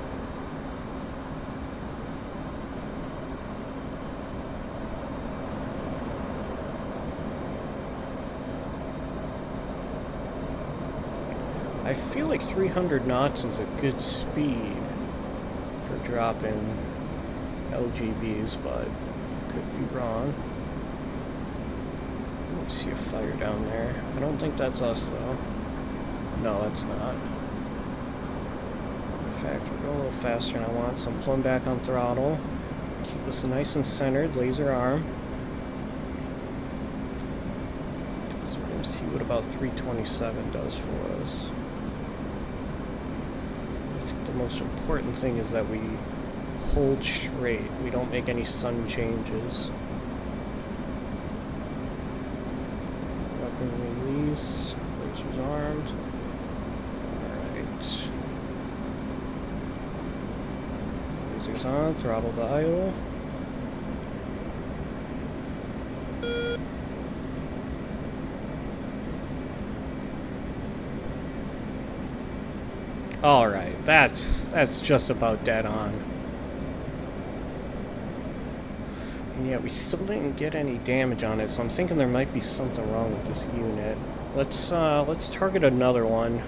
I feel like 300 knots is a good speed for dropping LGBs, but I could be wrong. I see a fire down there. I don't think that's us though. No, that's not. In fact, we're going a little faster than I want, so I'm pulling back on throttle. Keep us nice and centered, laser arm. So we're going to see what about 327 does for us. I think the most important thing is that we hold straight. We don't make any sudden changes. Weapon release. Lasers armed. Alright. Lasers on. Throttle to idle. Alright, that's just about dead on. And yeah, we still didn't get any damage on it, so I'm thinking there might be something wrong with this unit. Let's target another one.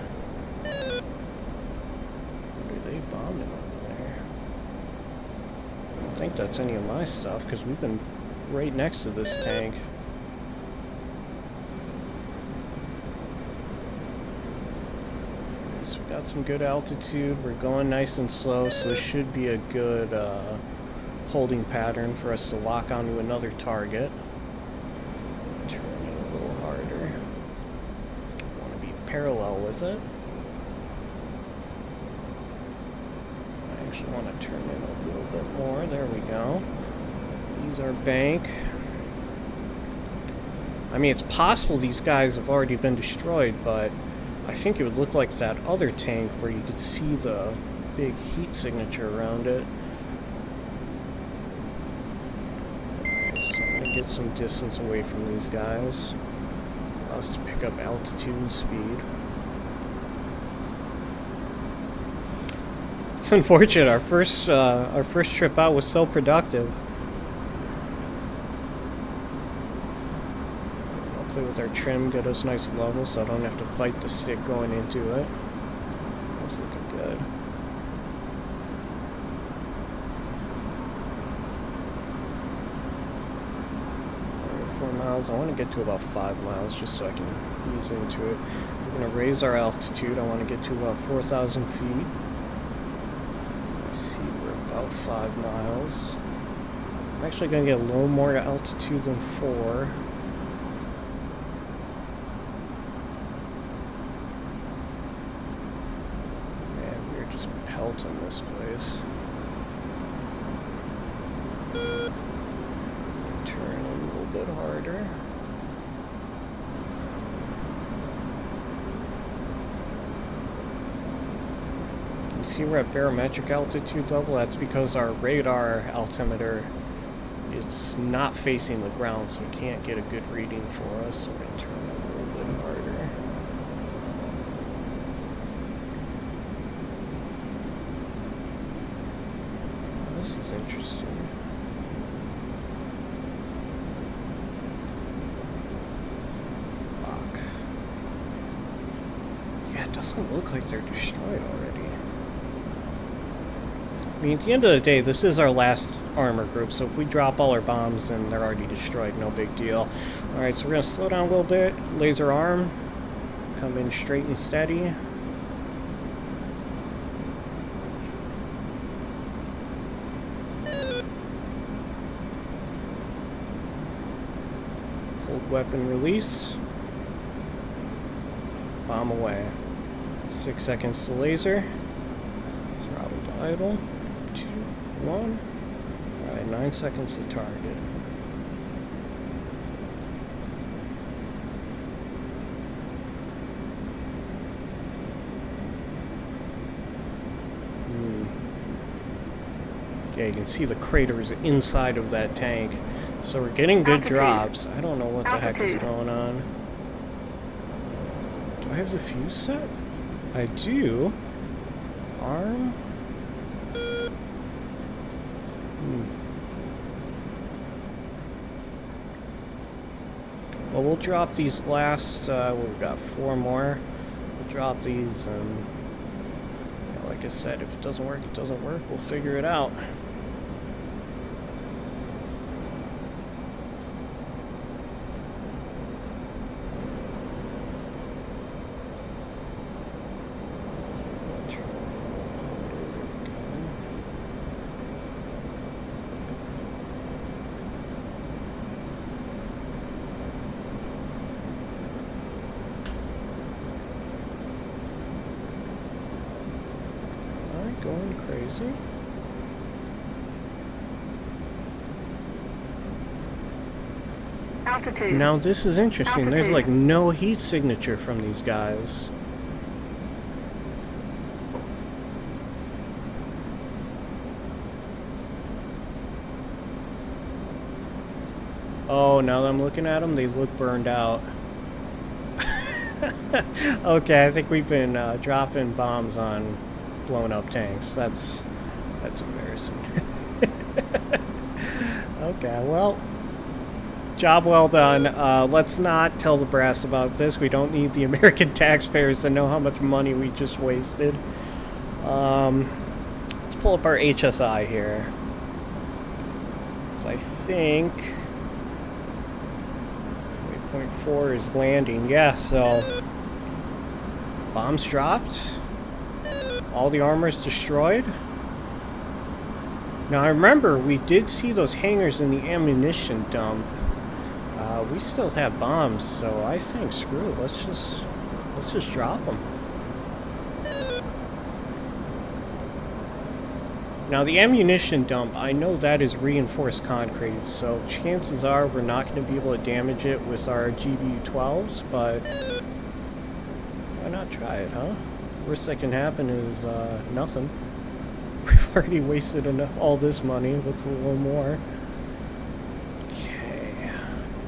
What are they bombing over there? I don't think that's any of my stuff, because we've been right next to this tank. So we got some good altitude. We're going nice and slow, so it should be a good holding pattern for us to lock onto another target. Turn it a little harder. Want to be parallel with it. I actually want to turn it a little bit more. There we go. Use our bank. I mean, it's possible these guys have already been destroyed, but I think it would look like that other tank where you could see the big heat signature around it. Alright, so I'm going to get some distance away from these guys. Allow us to pick up altitude and speed. It's unfortunate, our first trip out was so productive. With our trim, get us nice and level so I don't have to fight the stick going into it. That's looking good. 4 miles. I want to get to about 5 miles just so I can ease into it. We're going to raise our altitude. I want to get to about 4,000 feet. Let's see, we're about 5 miles. I'm actually going to get a little more altitude than 4. In this place. Turn a little bit harder. You see we're at barometric altitude level? That's because our radar altimeter, it's not facing the ground, so we can't get a good reading for us. So we're going to turn it a little bit harder. Interesting. Fuck. Yeah, it doesn't look like they're destroyed already. I mean, at the end of the day, this is our last armor group, so if we drop all our bombs, then they're already destroyed, no big deal. Alright, so we're going to slow down a little bit. Laser arm. Come in straight and steady. Weapon release. Bomb away. 6 seconds to laser. Throttle to idle. 2, 1. Alright, 9 seconds to target. Yeah, you can see the craters inside of that tank. So we're getting good drops. I don't know what the heck is going on. Do I have the fuse set? I do. Arm. Well, we'll drop these last, we've got 4 more. We'll drop these and, yeah, like I said, if it doesn't work, it doesn't work. We'll figure it out. Going crazy. Altitude. Now this is interesting. There's Altitude. like no heat signature from these guys. Oh, now that I'm looking at them, they look burned out. Okay, I think we've been dropping bombs on blown up tanks. That's embarrassing. Okay, well, job well done. Let's not tell the brass about this. We don't need the American taxpayers to know how much money we just wasted. Let's pull up our HSI here. So I think waypoint 4 is landing. Yeah, so bombs dropped. All the armor's destroyed. Now I remember we did see those hangars in the ammunition dump. We still have bombs, so I think screw it. Let's just drop them. Now the ammunition dump, I know that is reinforced concrete, so chances are we're not going to be able to damage it with our GBU-12s, but why not try it, huh? Worst that can happen is nothing. We've already wasted all this money. What's a little more? Okay,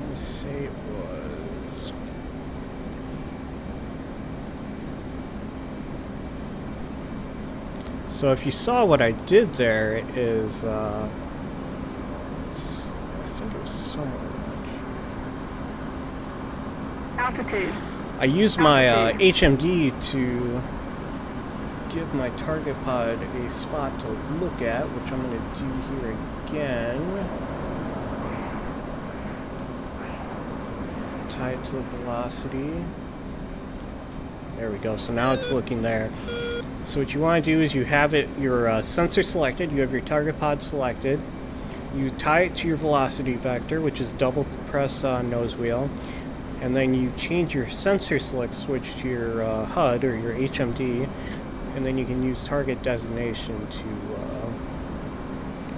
let's say it was. So if you saw what I did there is, I think it was somewhere around here. Altitude. I used my HMD to give my target pod a spot to look at, which I'm going to do here again. Tie it to the velocity. There we go. So now it's looking there. So what you want to do is you have your sensor selected, you have your target pod selected, you tie it to your velocity vector, which is double press nose wheel, and then you change your sensor select switch to your HUD or your HMD, and then you can use target designation to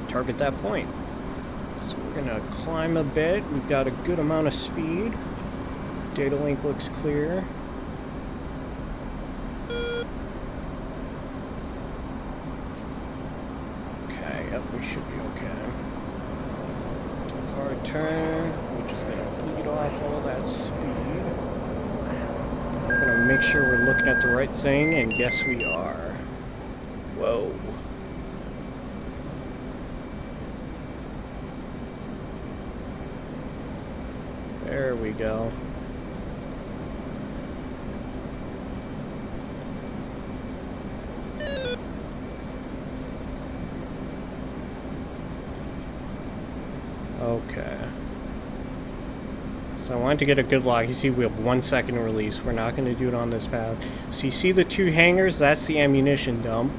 target that point. So we're going to climb a bit. We've got a good amount of speed. Data link looks clear. Okay, yep, we should be okay. Do a hard turn. We're just going to bleed off all that speed. We're going to make sure we're looking at the right thing, and yes, we are. Whoa. There we go. Okay. So I wanted to get a good lock. You see we have 1 second release. We're not going to do it on this path. So you see the two hangars? That's the ammunition dump.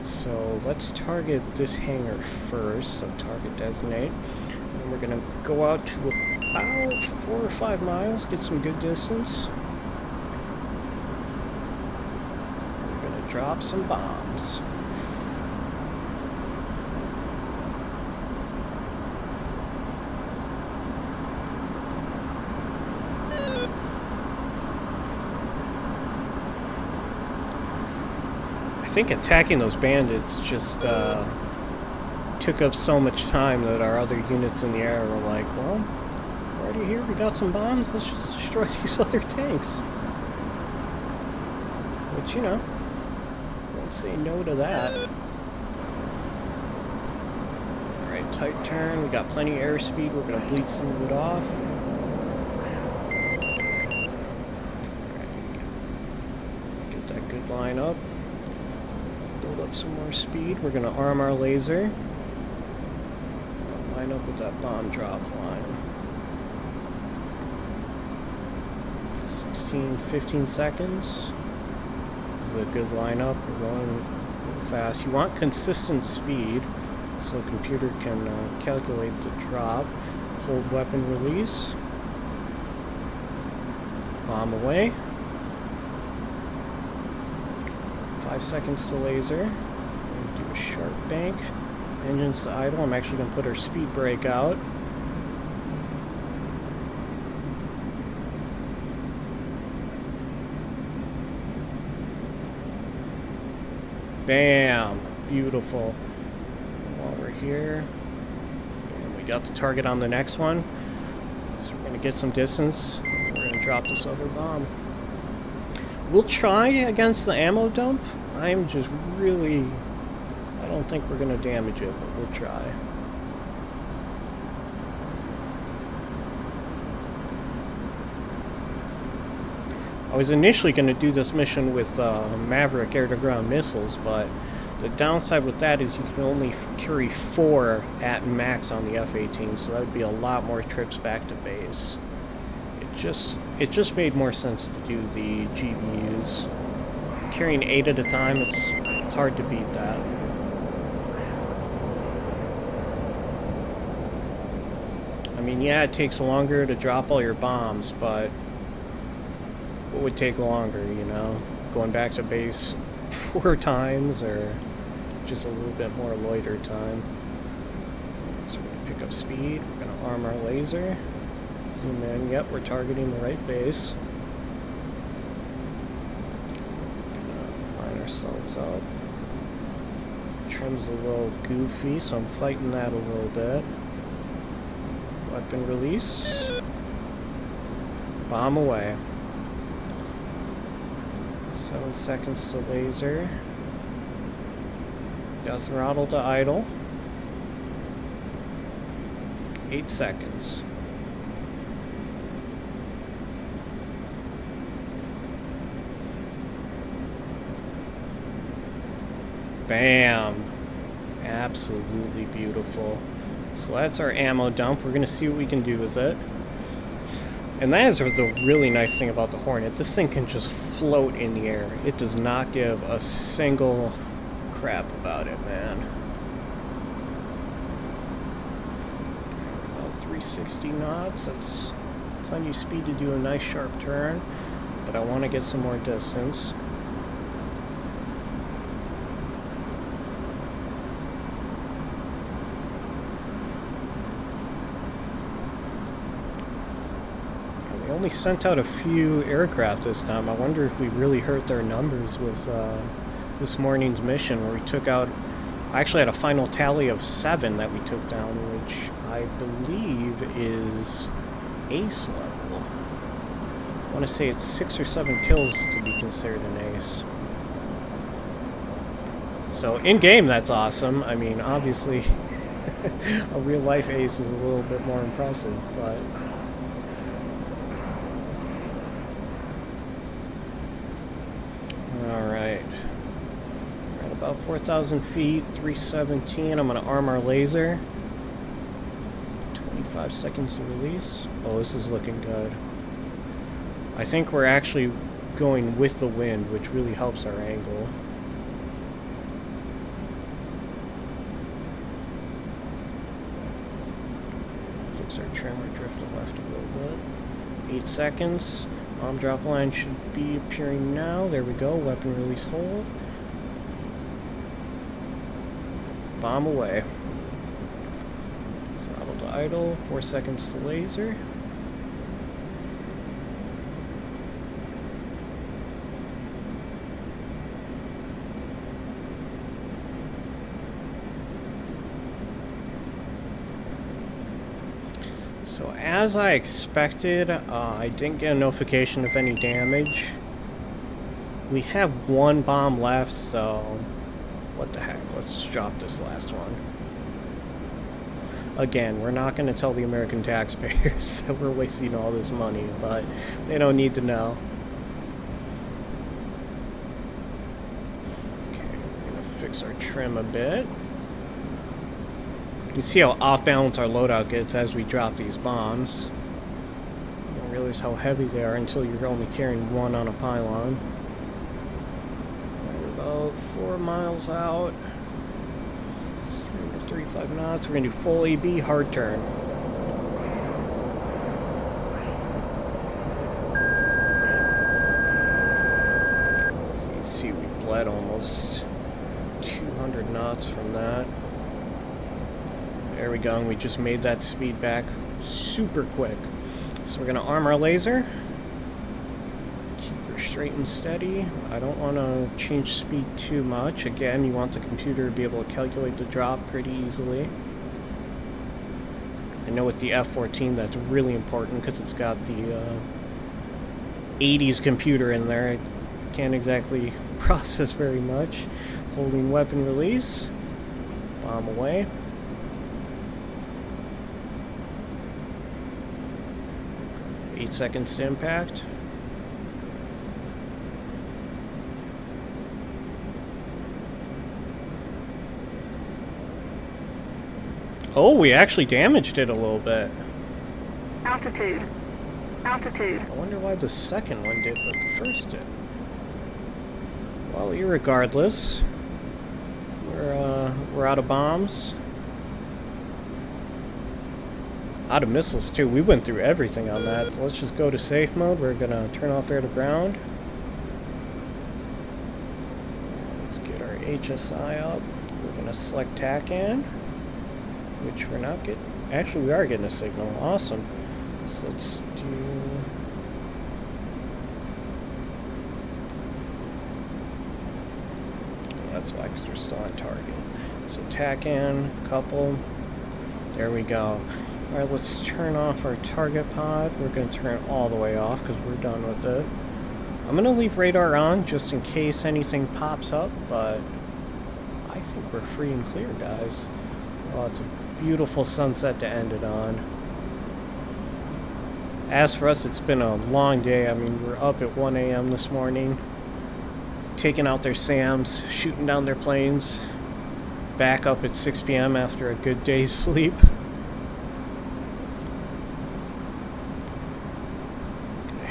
So let's target this hangar first. So target designate. And we're going to go out to about 4 or 5 miles. Get some good distance. We're going to drop some bombs. I think attacking those bandits just took up so much time that our other units in the air were like, well, we're already here, we got some bombs, let's just destroy these other tanks. Which, you know, won't say no to that. Alright, tight turn, we got plenty of airspeed, we're going to bleed some of it off. Alright, get that good line up. Build up some more speed. We're going to arm our laser. Line up with that bomb drop line. 16, 15 seconds. This is a good lineup. We're going fast. You want consistent speed so the computer can calculate the drop. Hold weapon release. Bomb away. 5 seconds to laser. Do a sharp bank. Engines to idle. I'm actually going to put our speed brake out. Bam! Beautiful. While we're here, and we got the target on the next one. So we're gonna get some distance. We're gonna drop this other bomb. We'll try against the ammo dump. I'm just really... I don't think we're gonna damage it, but we'll try. I was initially going to do this mission with Maverick air-to-ground missiles, but the downside with that is you can only carry 4 at max on the F-18, so that would be a lot more trips back to base. It just made more sense to do the GBUs. Carrying 8 at a time, it's hard to beat that. I mean, yeah, it takes longer to drop all your bombs, but what would take longer, you know? Going back to base 4 times, or just a little bit more loiter time. So we're going to pick up speed, we're going to arm our laser, zoom in, yep, we're targeting the right base. We're going to line ourselves up. Trim's a little goofy, so I'm fighting that a little bit. Weapon release. Bomb away. 7 seconds to laser. Got throttle to idle. 8 seconds. Bam! Absolutely beautiful. So that's our ammo dump. We're going to see what we can do with it. And that is the really nice thing about the Hornet. This thing can just float in the air. It does not give a single crap about it, man. About 360 knots. That's plenty of speed to do a nice sharp turn. But I want to get some more distance. Only sent out a few aircraft this time. I wonder if we really hurt their numbers with this morning's mission, where we took out... I actually had a final tally of 7 that we took down, which I believe is ace level. I want to say it's 6 or 7 kills to be considered an ace. So in-game, that's awesome. I mean, obviously, a real-life ace is a little bit more impressive, but... About 4,000 feet, 317. I'm going to arm our laser. 25 seconds to release. Oh, this is looking good. I think we're actually going with the wind, which really helps our angle. Fix our trim, we're drifting left a little bit. 8 seconds. Bomb drop line should be appearing now. There we go. Weapon release hold. Bomb away. Throttle to idle, 4 seconds to laser. So as I expected, I didn't get a notification of any damage. We have 1 bomb left, so... what the heck, let's drop this last one. Again, we're not going to tell the American taxpayers that we're wasting all this money, but they don't need to know. Okay, we're going to fix our trim a bit. You see how off balance our loadout gets as we drop these bombs. You don't realize how heavy they are until you're only carrying 1 on a pylon. 4 miles out, 335 knots. We're going to do full AB hard turn. So you can see we bled almost 200 knots from that. There we go, and we just made that speed back super quick. So we're going to arm our laser. Keep her straight and steady. I don't want to change speed too much. Again, you want the computer to be able to calculate the drop pretty easily. I know with the F-14 that's really important because it's got the 80s computer in there. I can't exactly process very much. Holding weapon release. Bomb away. Eight seconds to impact. Oh, we actually damaged it a little bit. Altitude. Altitude. I wonder why the second one did, but the first did. Well, irregardless, we're out of bombs. Out of missiles too. We went through everything on that, so let's just go to safe mode. We're gonna turn off air to ground. Let's get our HSI up. We're gonna select TACAN, which we're not getting. Actually, we are getting a signal. Awesome. So let's do. That's why, because we're still on target. So TACAN, couple. There we go. Alright, let's turn off our target pod. We're going to turn it all the way off because we're done with it. I'm going to leave radar on just in case anything pops up, but I think we're free and clear, guys. Oh, it's a beautiful sunset to end it on. As for us, it's been a long day. I mean, we're up at 1 a.m. this morning, taking out their SAMs, shooting down their planes, back up at 6 p.m. after a good day's sleep.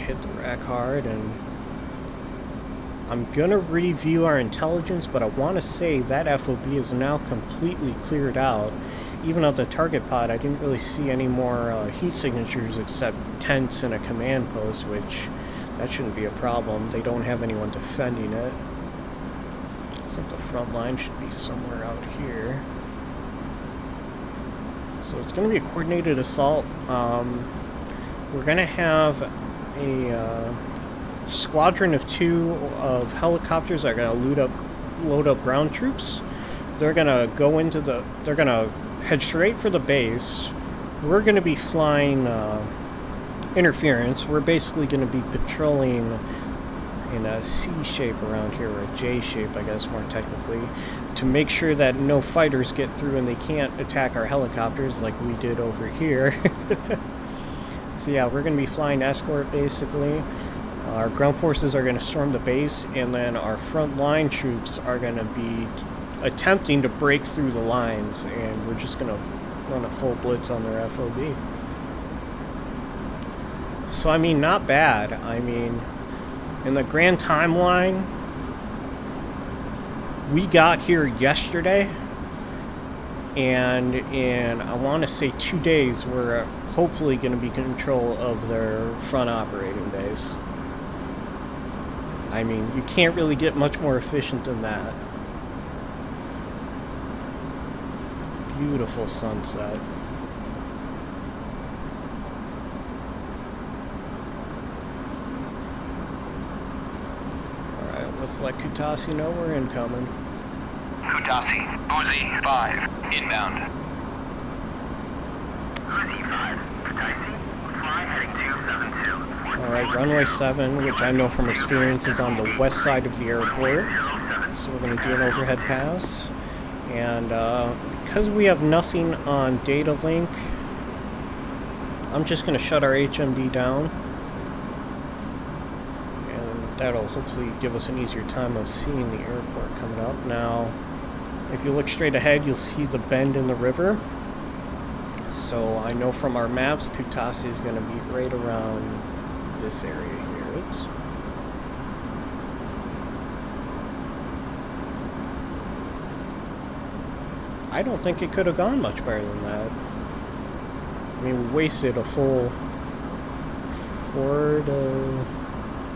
Hit the rack hard, and I'm gonna review our intelligence, but I want to say that FOB is now completely cleared out. Even on the target pod, I didn't really see any more heat signatures except tents and a command post, which that shouldn't be a problem. They don't have anyone defending it. I think the front line should be somewhere out here. So it's going to be a coordinated assault. We're going to have a squadron of 2 of helicopters that are going to load up ground troops. They're going to go into the... They're going to head straight for the base. We're going to be flying interference. We're basically going to be patrolling in a C shape around here, or a J shape, I guess, more technically, to make sure that no fighters get through and they can't attack our helicopters like we did over here. So yeah, we're going to be flying escort, basically. Our ground forces are going to storm the base, and then our front line troops are going to be attempting to break through the lines, and we're just going to run a full blitz on their FOB. So, I mean, not bad. I mean, in the grand timeline, we got here yesterday, and in, I want to say 2 days, we're hopefully going to be in control of their front operating base. I mean, you can't really get much more efficient than that. Beautiful sunset. Alright, let's let Kutasi know we're incoming. Kutasi, Uzi 5, inbound. Uzi 5, Kutasi, fly heading 272. Alright, runway 7, which I know from experience is on the west side of the airport. So we're going to do an overhead pass. And because we have nothing on data link, I'm just going to shut our HMD down. And that'll hopefully give us an easier time of seeing the airport coming up. Now, if you look straight ahead, you'll see the bend in the river. So I know from our maps, Kutasi is going to be right around this area here. Oops. I don't think it could have gone much better than that. I mean, we wasted a full 4 to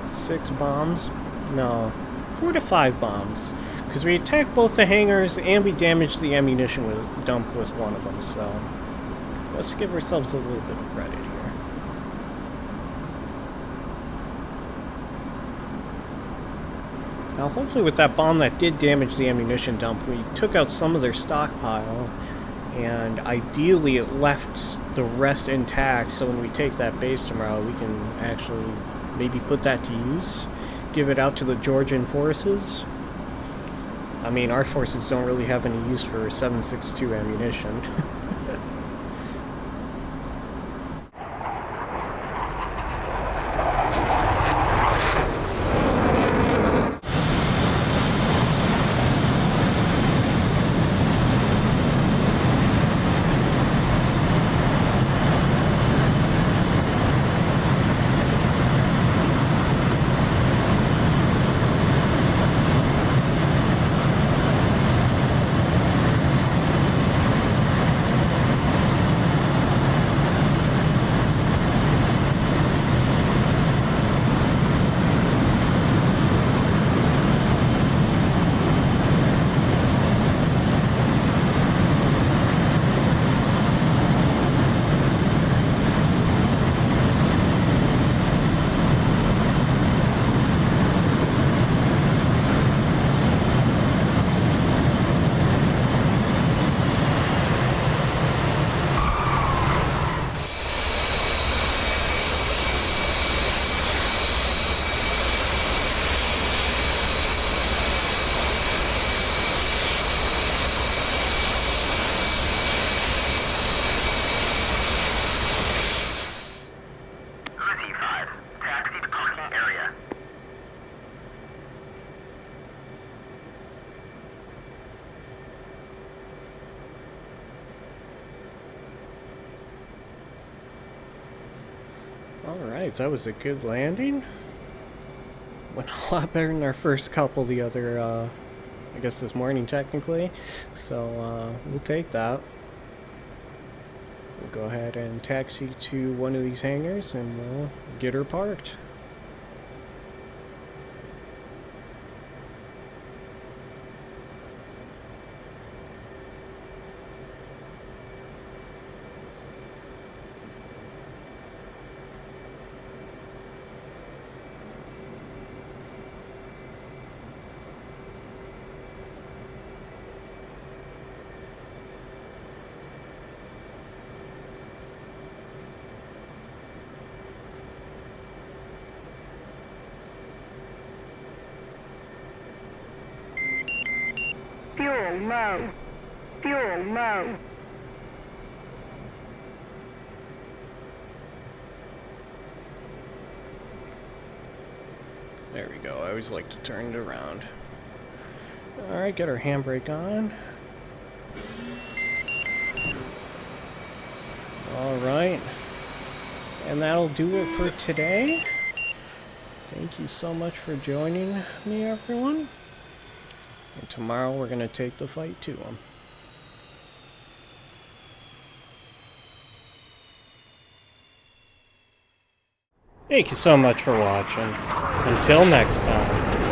6 bombs. No, 4 to 5 bombs. Because we attacked both the hangars and we damaged the ammunition dump with one of them. So let's give ourselves a little bit of credit here. Now hopefully with that bomb that did damage the ammunition dump, we took out some of their stockpile, and ideally it left the rest intact, so when we take that base tomorrow we can actually maybe put that to use, give it out to the Georgian forces. I mean, our forces don't really have any use for 7.62 ammunition. Alright, that was a good landing. Went a lot better than our first couple the other, I guess this morning technically. So, we'll take that. We'll go ahead and taxi to one of these hangars and we'll get her parked. Fuel low. Fuel low. There we go. I always like to turn it around. Alright, get our handbrake on. Alright. And that'll do it for today. Thank you so much for joining me, everyone. And tomorrow we're going to take the fight to them. Thank you so much for watching. Until next time.